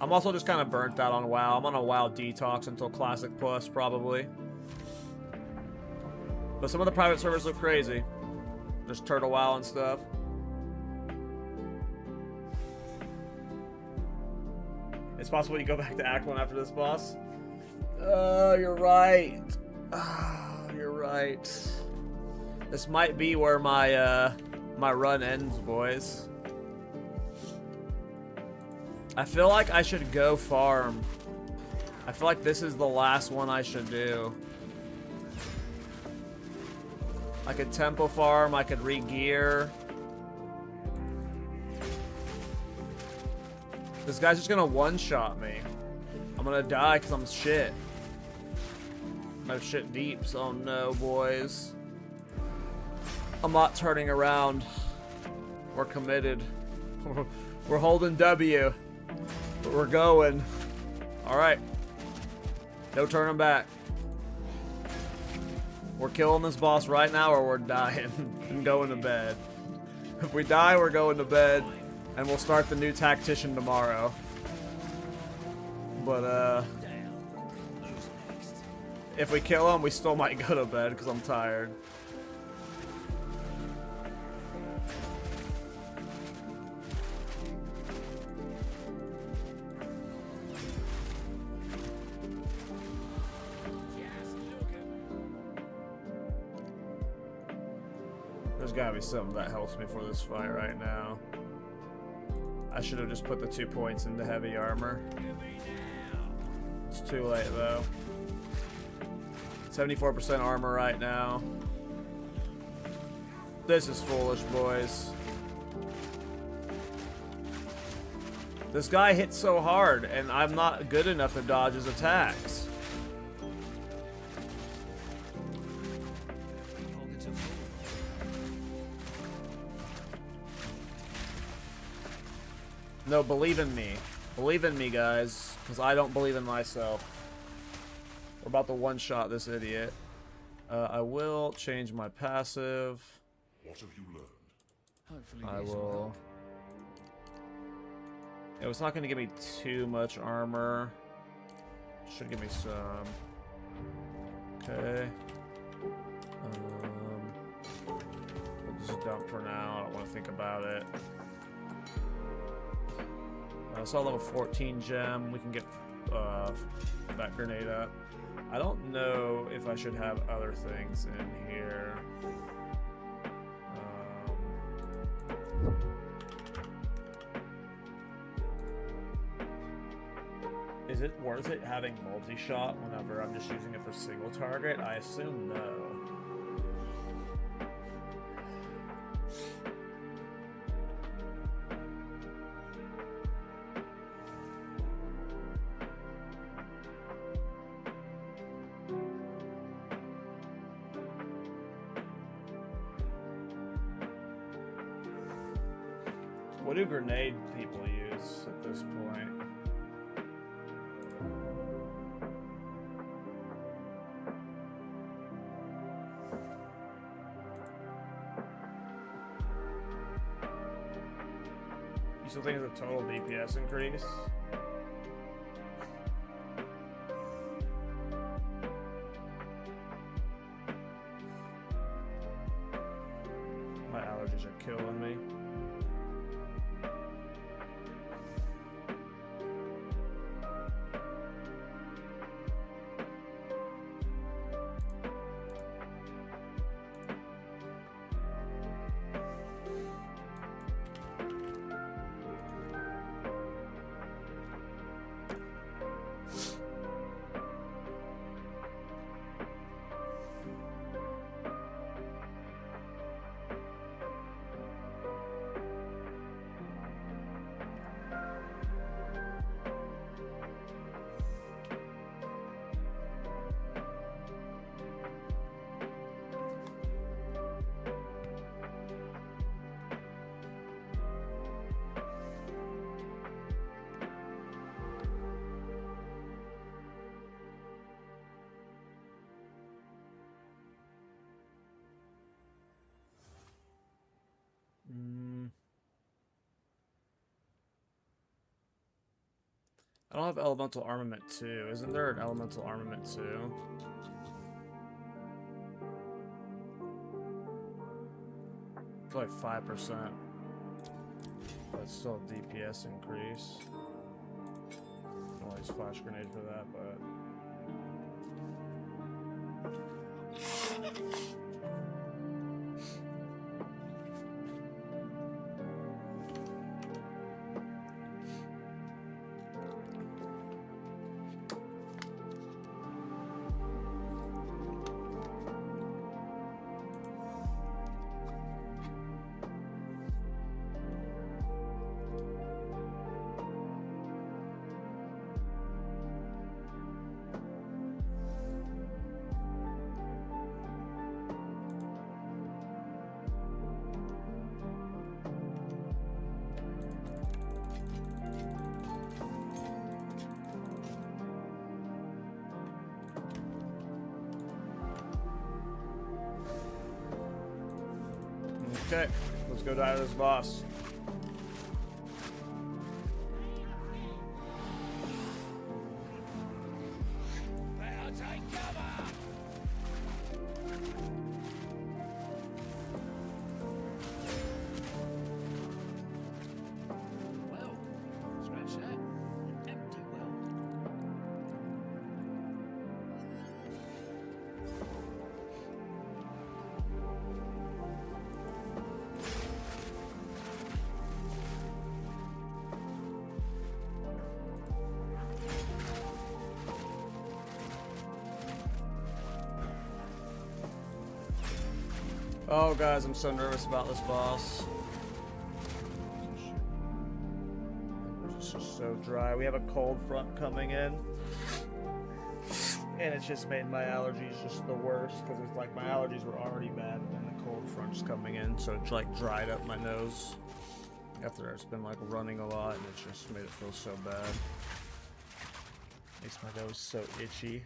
I'm also just kind of burnt out on WoW. I'm on a WoW detox until Classic Plus, probably. But some of the private servers look crazy. There's Turtle WoW and stuff. It's possible you go back to Act 1 after this boss. Oh, you're right. Oh, you're right. This might be where my my run ends, boys. I feel like I should go farm. I feel like this is the last one I should do. I could tempo farm, I could re-gear. This guy's just gonna one-shot me. I'm gonna die because I'm shit. My shit deeps. Oh no, boys. I'm not turning around. We're committed. We're holding W. We're going. Alright. No turning back. We're killing this boss right now or we're dying and going to bed. If we die, we're going to bed. And we'll start the new Tactician tomorrow. But, if we kill him, we still might go to bed because I'm tired. There's gotta be something that helps me for this fight right now. I should have just put the 2 points into heavy armor. It's too late though. 74% armor right now. This is foolish, boys. This guy hits so hard, and I'm not good enough to dodge his attacks. No, believe in me. Believe in me, guys, because I don't believe in myself. We're about to one-shot this idiot. I will change my passive. What have you learned? Hopefully I this will... Yeah, it's not going to give me too much armor. Should give me some. Okay. We'll just dump for now. I don't want to think about it. So I'll level 14 gem. We can get that grenade up. I don't know if I should have other things in here. Is it worth it having multi-shot whenever I'm just using it for single target? I assume no. What do grenade people use at this point? You still think it's a total DPS increase? My allergies are killing me. I don't have elemental armament 2. Isn't there an elemental armament 2? It's like 5%. But it's still a DPS increase. I always flash grenade for that, but okay, let's go die to this boss. Well, scratch that. An empty well. Oh, guys, I'm so nervous about this boss. It's just so dry. We have a cold front coming in. And it's just made my allergies just the worst, because it's like my allergies were already bad, and then the cold front's coming in, so it's like dried up my nose. After it's been like running a lot, and it's just made it feel so bad. Makes my nose so itchy.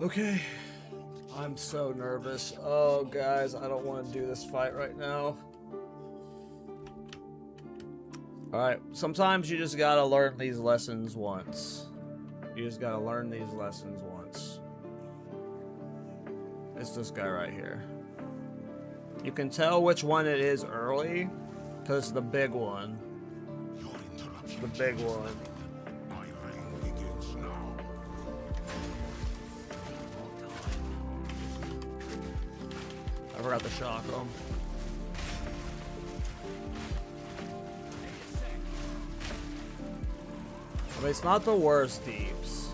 Okay, I'm so nervous. Oh, guys, I don't want to do this fight right now. Alright, sometimes you just gotta learn these lessons once. You just gotta learn these lessons once. It's this guy right here. You can tell which one it is early, because it's the big one. The big one. I forgot to shock him. I mean, it's not the worst deeps.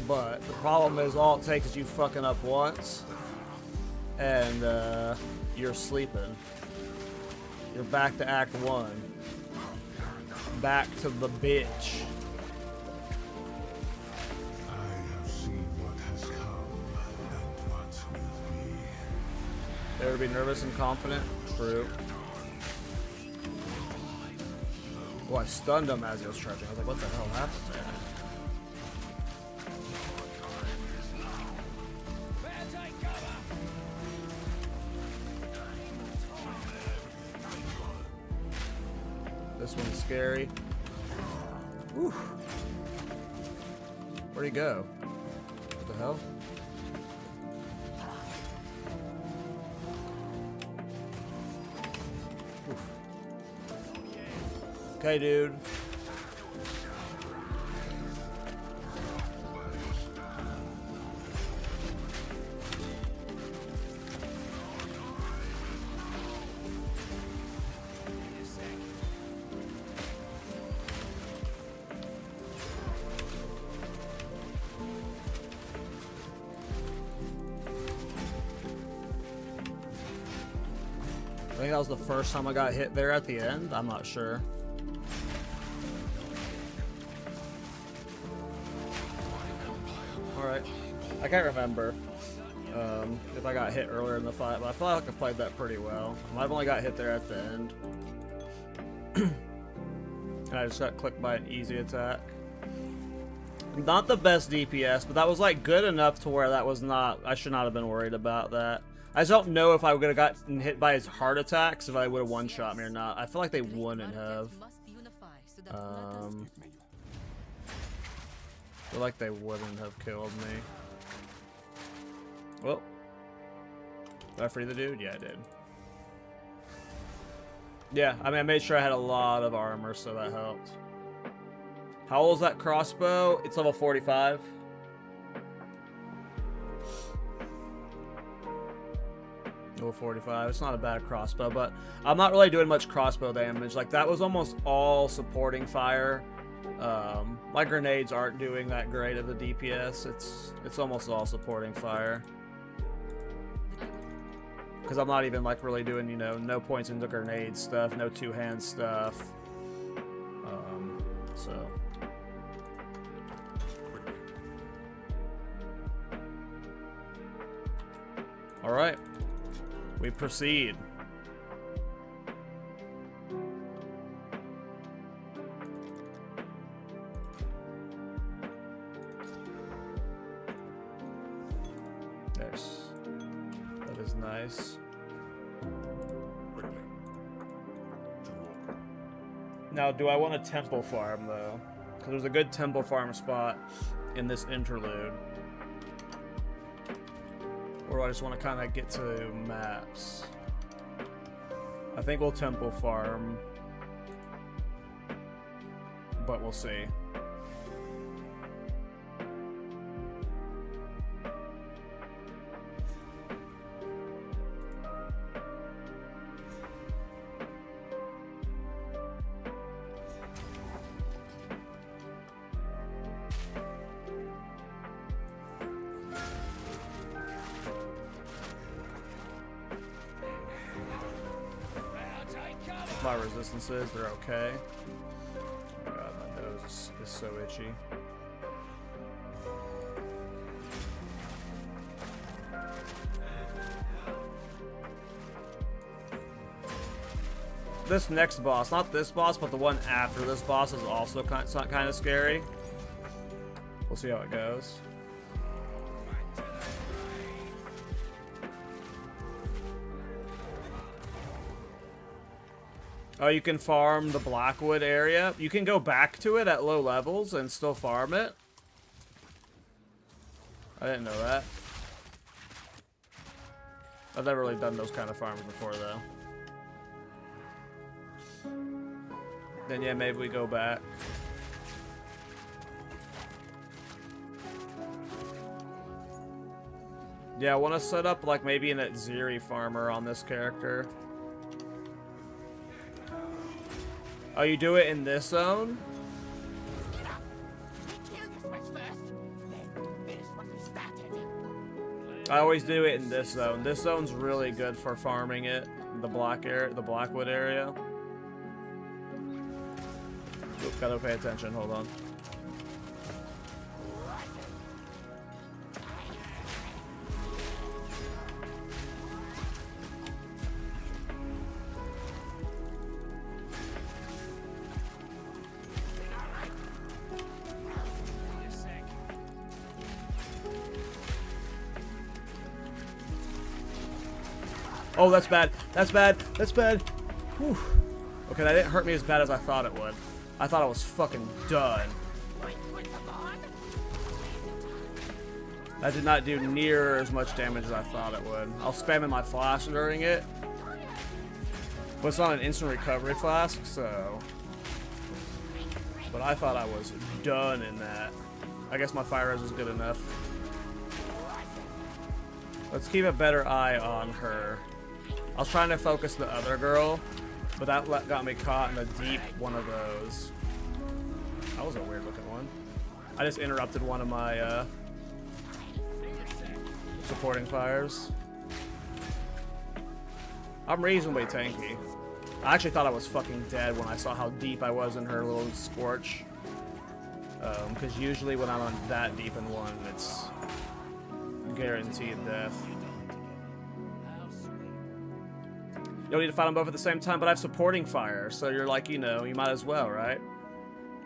But the problem is all it takes is you fucking up once. And you're sleeping. You're back to Act 1. Back to the bitch. I have seen Better be nervous and confident. True. Oh, I stunned him as he was charging. I was like, what the hell happened there? This one's scary. Whew. Where'd he go? What the hell? Okay, dude. I think that was the first time I got hit there at the end. I'm not sure. Alright. I can't remember if I got hit earlier in the fight, but I feel like I played that pretty well. I've only got hit there at the end. And I just got clicked by an easy attack. Not the best DPS, but that was like good enough to where that was not... I should not have been worried about that. I just don't know if I would have gotten hit by his heart attacks if I would have one-shot me or not. I feel like they wouldn't have. I feel like they wouldn't have killed me. Well. Did I free the dude? Yeah, I did. Yeah, I mean, I made sure I had a lot of armor, so that helped. How old is that crossbow? It's level 45. Level 45. It's not a bad crossbow, but I'm not really doing much crossbow damage. Like, that was almost all supporting fire. My grenades aren't doing that great of a DPS. It's almost all supporting fire. Because I'm not even, like, really doing, you know, no points into grenade stuff, no two-hand stuff. So... Alright. We proceed. There's... That is nice. Now, do I want a temple farm, though? Because there's a good temple farm spot in this interlude. Or do I just want to kind of get to maps? I think we'll temple farm. But we'll see. My resistances, they're okay. Oh my god, my nose is so itchy. This next boss, not this boss, but the one after this boss is also kind of scary. We'll see how it goes. Oh, you can farm the Blackwood area. You can go back to it at low levels and still farm it. I didn't know that. I've never really done those kind of farms before, though. Then, yeah, maybe we go back. Yeah, I want to set up, like, maybe an Atziri farmer on this character. Oh, you do it in this zone? I always do it in this zone. This zone's really good for farming it. The Blackwood area. Oop, gotta pay attention, hold on. Oh, that's bad. That's bad. That's bad. Whew. Okay, that didn't hurt me as bad as I thought it would. I thought I was fucking done. That did not do near as much damage as I thought it would. I'll spam in my flash during it. But it's not an instant recovery flask, so... But I thought I was done in that. I guess my fire res is good enough. Let's keep a better eye on her. I was trying to focus the other girl, but that got me caught in a deep one of those. That was a weird looking one. I just interrupted one of my supporting fires. I'm reasonably tanky. I actually thought I was fucking dead when I saw how deep I was in her little scorch. Because usually when I'm on that deep in one, it's guaranteed death. You don't need to fight them both at the same time, but I have supporting fire, so you're like, you know, you might as well, right?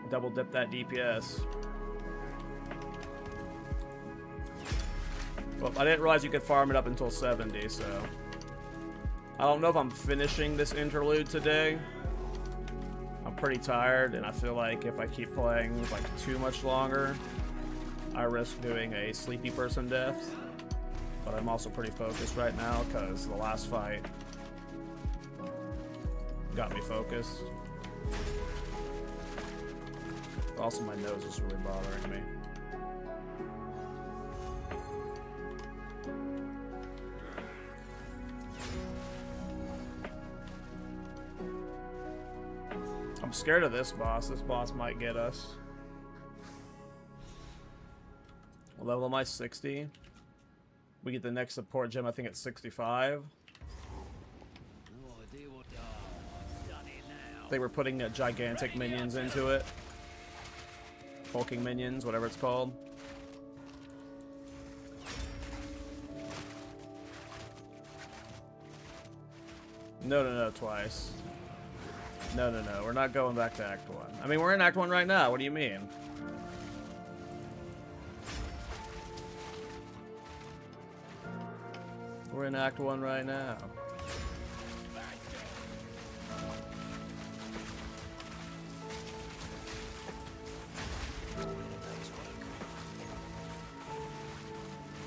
Double dip that DPS. Well, I didn't realize you could farm it up until 70, so... I don't know if I'm finishing this interlude today. I'm pretty tired, and I feel like if I keep playing like too much longer, I risk doing a sleepy person death. But I'm also pretty focused right now, because the last fight got me focused. Also, my nose is really bothering me. I'm scared of this boss. This boss might get us. What level am I? 60? We get the next support gem, I think, at 65. They were putting gigantic minions into it. Hulking minions, whatever it's called. No, twice. No, we're not going back to Act 1. I mean, we're in Act 1 right now, what do you mean? We're in Act 1 right now.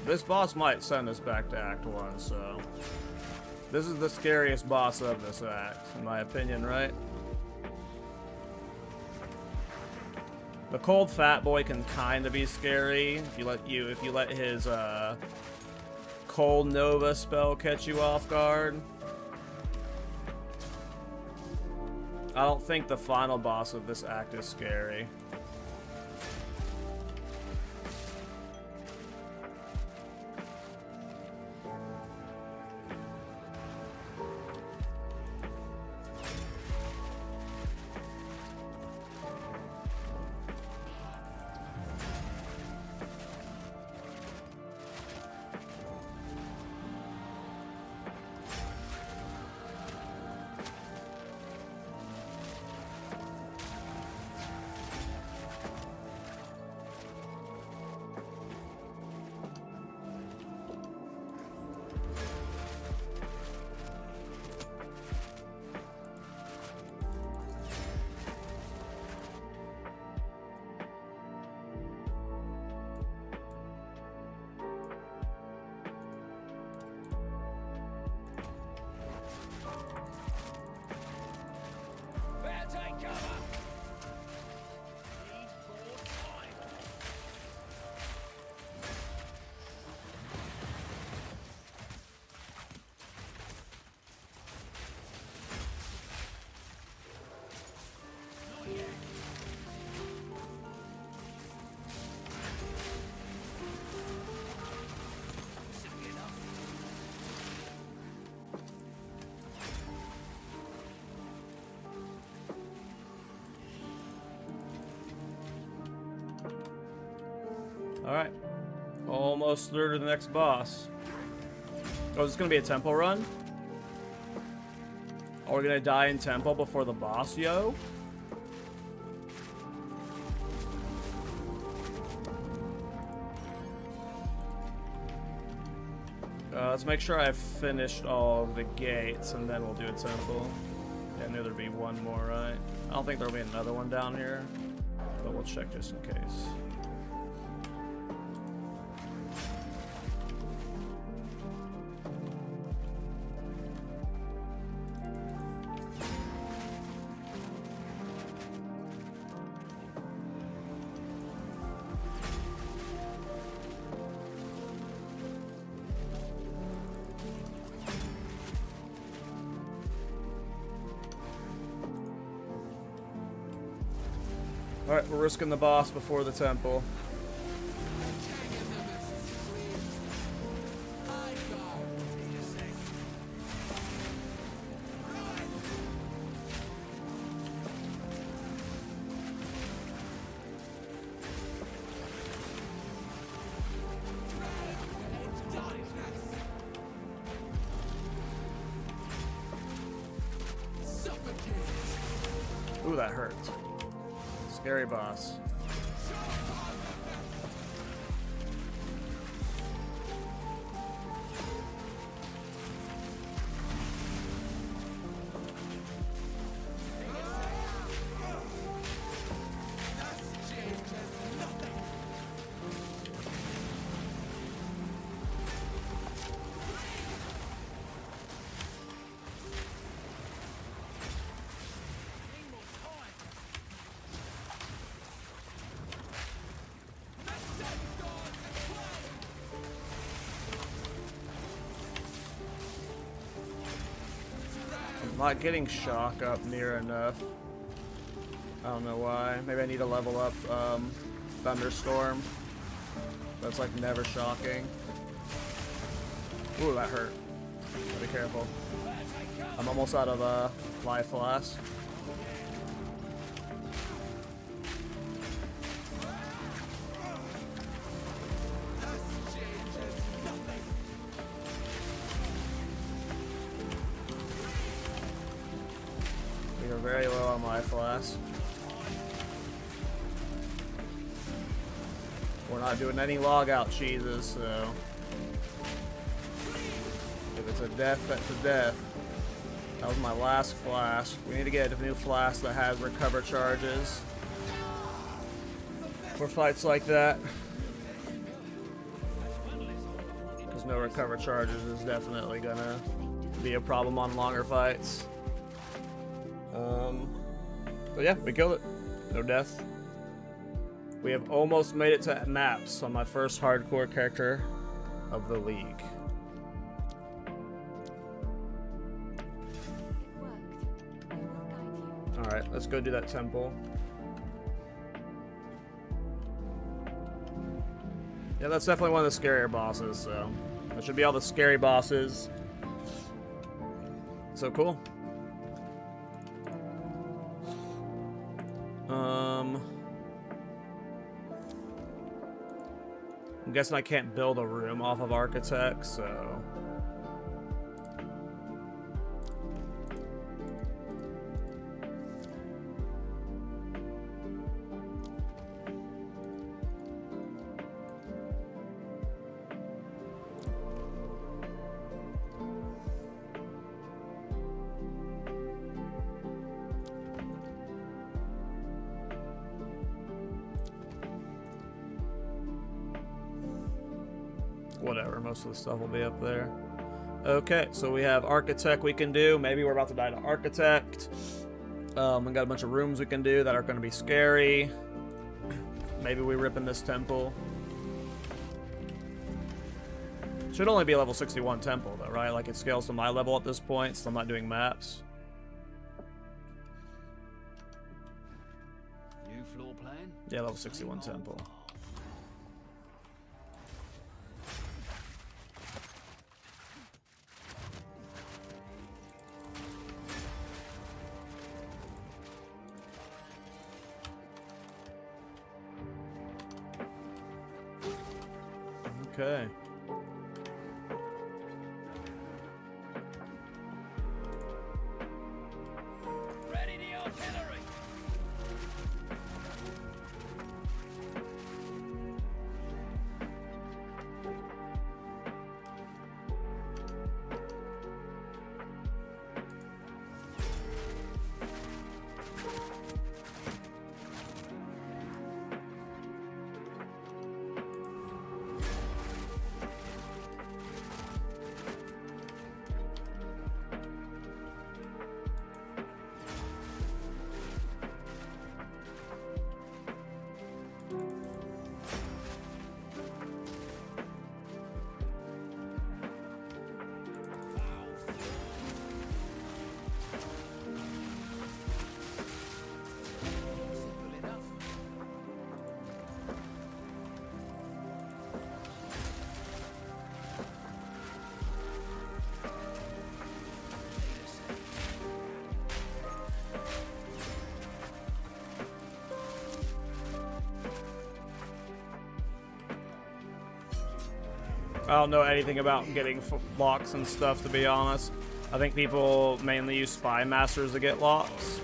This boss might send us back to Act 1, so... This is the scariest boss of this act, in my opinion, right? The cold fat boy can kind of be scary if you let his cold Nova spell catch you off guard. I don't think the final boss of this act is scary. Alright. Almost through to the next boss. Oh, is this gonna be a temple run? Are we gonna die in temple before the boss, yo? Let's make sure I've finished all of the gates, and then we'll do a temple. Yeah, I knew there'd be one more, right? I don't think there'll be another one down here, but we'll check just in case. Alright, we're risking the boss before the temple. Ooh, that hurt. Scary boss. Not getting shock up near enough. I don't know why. Maybe I need to level up Thunderstorm. That's like never shocking. Ooh, that hurt. Be careful. I'm almost out of life flask. Very low on life flask. We're not doing any log out cheeses, so if it's a death, that's a death. That was my last flask. We need to get a new flask that has recover charges for fights like that. Because no recover charges is definitely gonna be a problem on longer fights. But yeah, we killed it. No death. We have almost made it to maps on my first hardcore character of the league. It worked. We will guide you. Alright, let's go do that temple. Yeah, that's definitely one of the scarier bosses, so that should be all the scary bosses. So cool. I'm guessing I can't build a room off of Architect, so... whatever, most of the stuff will be up there. Okay, so we have Architect we can do. Maybe we're about to die to Architect. We got a bunch of rooms we can do that are going to be scary. Maybe we rip in this temple. Should only be a level 61 temple though, right? Like it scales to my level at this point, so I'm not doing maps. New floor plan? Yeah, level 61 temple. Okay. Ready the artillery! I don't know anything about getting locks and stuff, to be honest. I think people mainly use Spy Masters to get locks.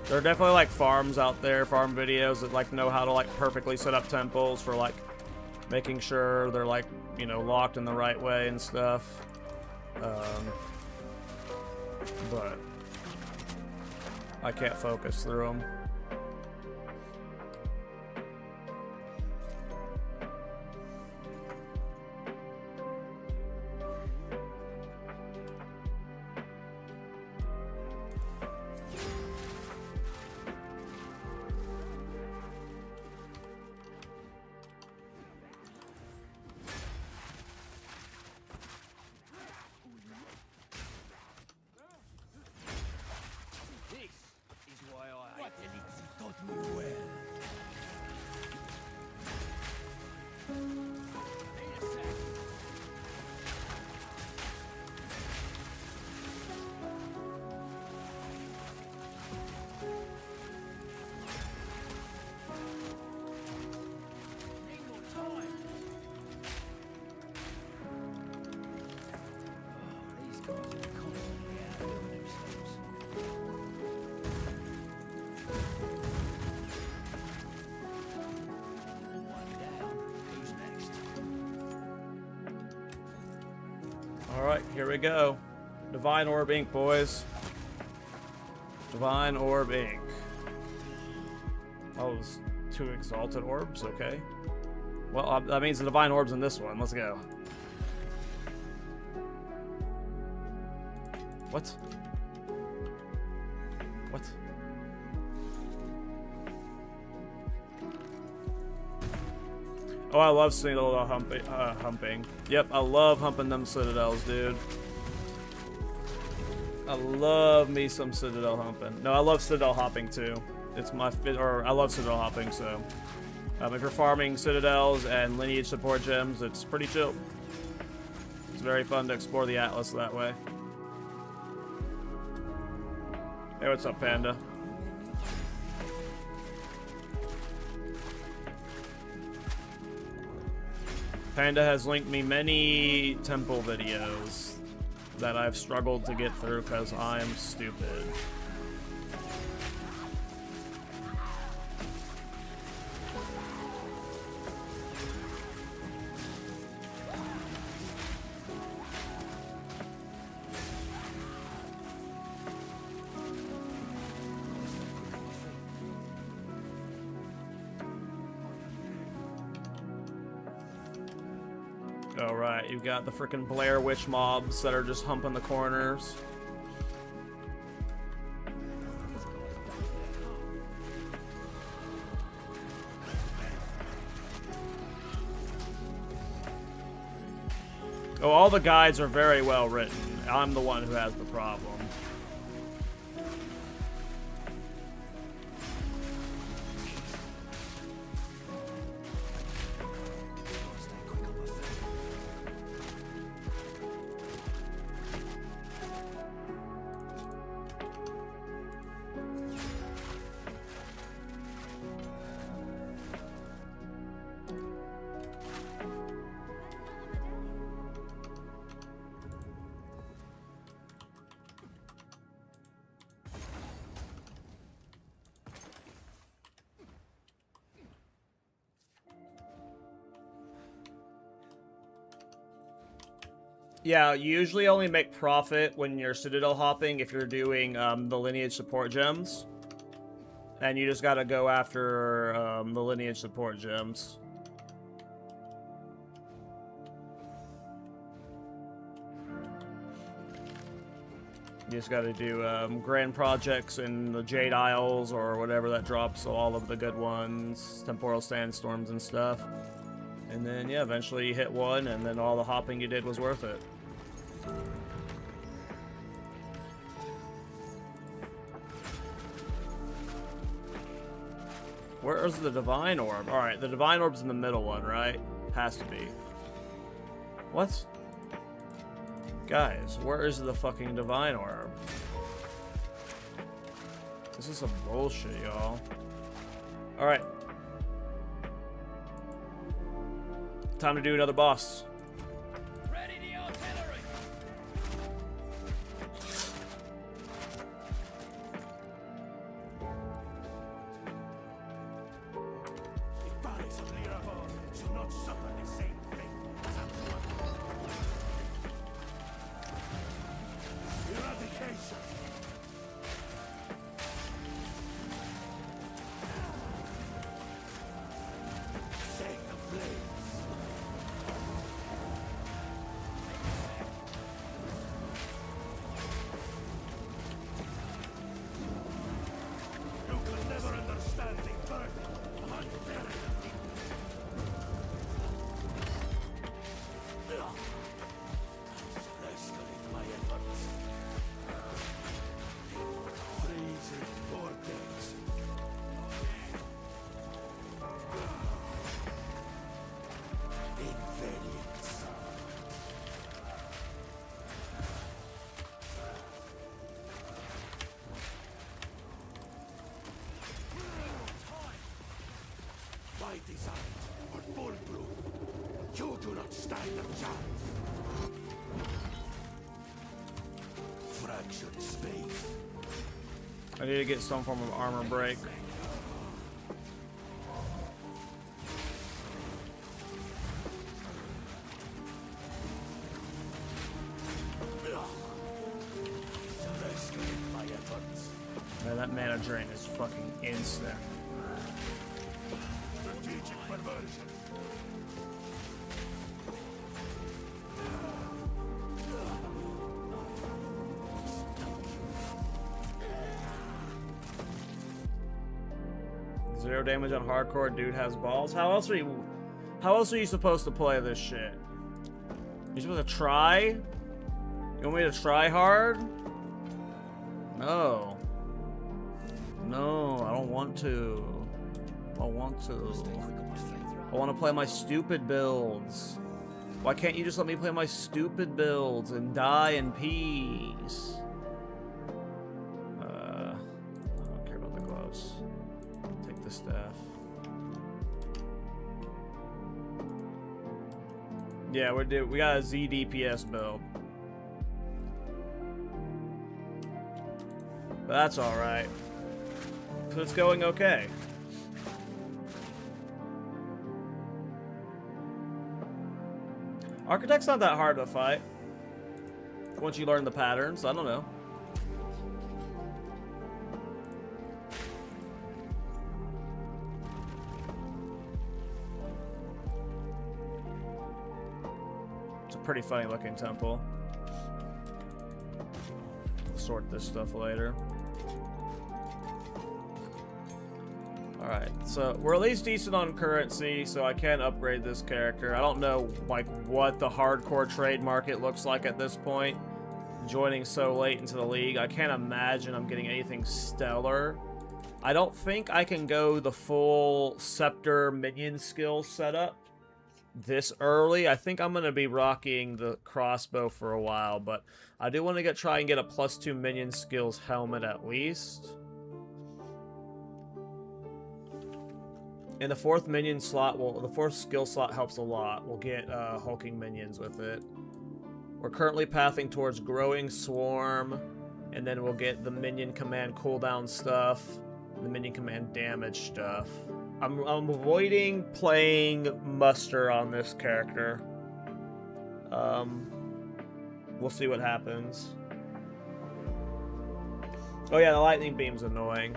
There are definitely like farms out there, farm videos that like know how to like perfectly set up temples for like making sure they're like, you know, locked in the right way and stuff. But I can't focus through them. This is why I What elixir taught me well? need a sec. Need more time. Oh, these guys are constantly outdoing themselves. One down. Who's next? Alright, here we go. Divine Orb Ink, boys. Divine Orb Ink. Oh, it was 2 Exalted Orbs, okay. Well, that means the Divine Orb's in this one. Let's go. What? What? Oh, I love Citadel humping. Yep, I love humping them Citadels, dude. I love me some Citadel humping. No, I love Citadel hopping too. It's my I love Citadel hopping, so if you're farming Citadels and lineage support gems, it's pretty chill. It's very fun to explore the Atlas that way. Hey, what's up, Panda? Panda has linked me many temple videos that I've struggled to get through because I'm stupid. Alright, you've got the frickin' Blair Witch mobs that are just humping the corners. Oh, all the guides are very well written. I'm the one who has the problem. Yeah, you usually only make profit when you're Citadel hopping if you're doing the lineage support gems. And you just gotta go after the lineage support gems. You just gotta do grand projects in the Jade Isles or whatever that drops, so all of the good ones, temporal sandstorms and stuff. And then, yeah, eventually you hit one, and then all the hopping you did was worth it. Where's the Divine Orb? Alright, the Divine Orb's in the middle one, right? Has to be. What? Guys, where is the fucking divine orb? This is some bullshit, y'all. Alright. Time to do another boss. Ready the artillery! The bodies of Liraborn shall not suffer the same fate as Absalom. Eradication. Set ablaze. You can never understand the burden unburied. Escalate my efforts. Freezing vortex. Invariance. My designs are foolproof. You do not stand a chance. Fractured space. I need to get some form of armor break. Escalate my efforts. Man, that mana drain is fucking instant. Strategic perversion. Zero damage on hardcore, dude has balls. How else are you supposed to play this shit? You supposed to try? You want me to try hard? No. No, I don't want to. I want to. I want to play my stupid builds. Why can't you just let me play my stupid builds and die in peace? I don't care about the gloves. Take the staff. Yeah, we got a Z DPS build. But that's alright. It's going okay. Architect's not that hard to fight. Once you learn the patterns, I don't know. It's a pretty funny looking temple. We'll sort this stuff later. Alright, so we're at least decent on currency, so I can upgrade this character. I don't know, like, what the hardcore trade market looks like at this point. Joining so late into the league, I can't imagine I'm getting anything stellar. I don't think I can go the full Scepter minion skill setup this early. I think I'm going to be rocking the crossbow for a while, but I do want to try and get a +2 minion skills helmet at least. And the 4th minion slot, the 4th skill slot helps a lot. We'll get hulking minions with it. We're currently pathing towards Growing Swarm, and then we'll get the minion command cooldown stuff, the minion command damage stuff. I'm avoiding playing Muster on this character. We'll see what happens. Oh yeah, the lightning beam's annoying.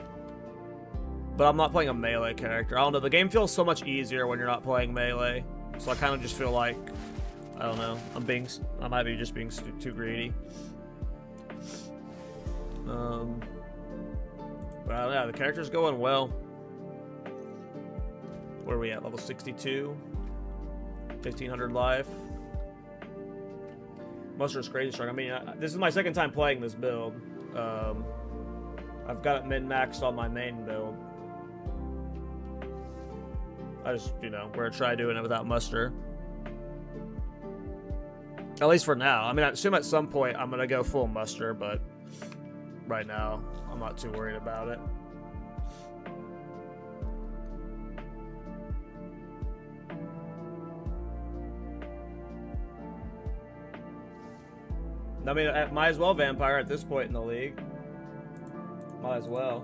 But I'm not playing a melee character. I don't know, the game feels so much easier when you're not playing melee. So I kind of just feel like, I don't know, I might be just being too greedy. Well, yeah, the character's going well. Where are we at? Level 62? 1500 life. Muster's crazy strong. I mean, this is my second time playing this build. I've got it min-maxed on my main build. I just, you know, we're gonna try doing it without Muster. At least for now. I mean, I assume at some point I'm gonna go full muster, but right now I'm not too worried about it. I mean, I might as well vampire at this point in the league. Might as well.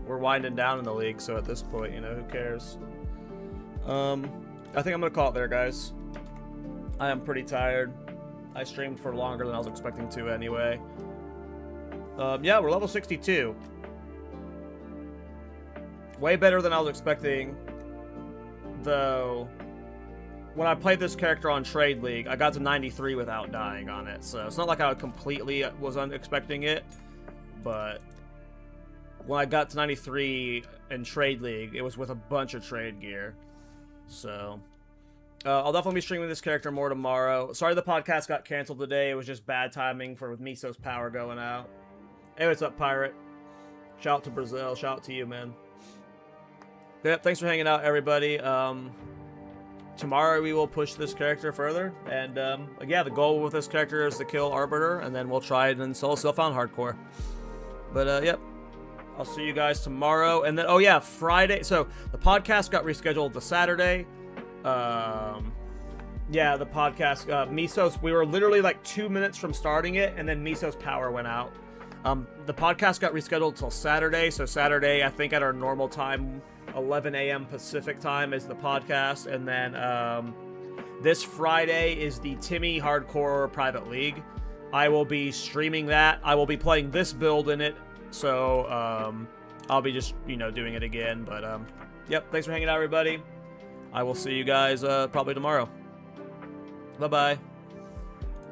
We're winding down in the league, so at this point, you know, who cares? I think I'm gonna call it there, guys. I am pretty tired. I streamed for longer than I was expecting to anyway. Yeah, we're level 62. Way better than I was expecting, though. When I played this character on Trade League, I got to 93 without dying on it, so it's not like I completely was unexpecting it, but when I got to 93 in Trade League, it was with a bunch of trade gear. So, I'll definitely be streaming this character more tomorrow. Sorry the podcast got canceled today. It was just bad timing for with Miso's power going out. Hey, what's up, Pirate? Shout out to Brazil. Shout out to you, man. Yep, thanks for hanging out, everybody. Tomorrow we will push this character further. And, yeah, the goal with this character is to kill Arbiter, and then we'll try it in solo self-found hardcore. But, yep. I'll see you guys tomorrow. And then, oh yeah, Friday. So the podcast got rescheduled to Saturday. Yeah, the podcast, Miso's, we were literally like 2 minutes from starting it, and then Miso's power went out. The podcast got rescheduled till Saturday. So Saturday, I think at our normal time, 11 a.m. Pacific time is the podcast. And then this Friday is the Timmy Hardcore Private League. I will be streaming that. I will be playing this build in it. So, I'll be just, you know, doing it again. But, yep, thanks for hanging out, everybody. I will see you guys, probably tomorrow. Bye-bye.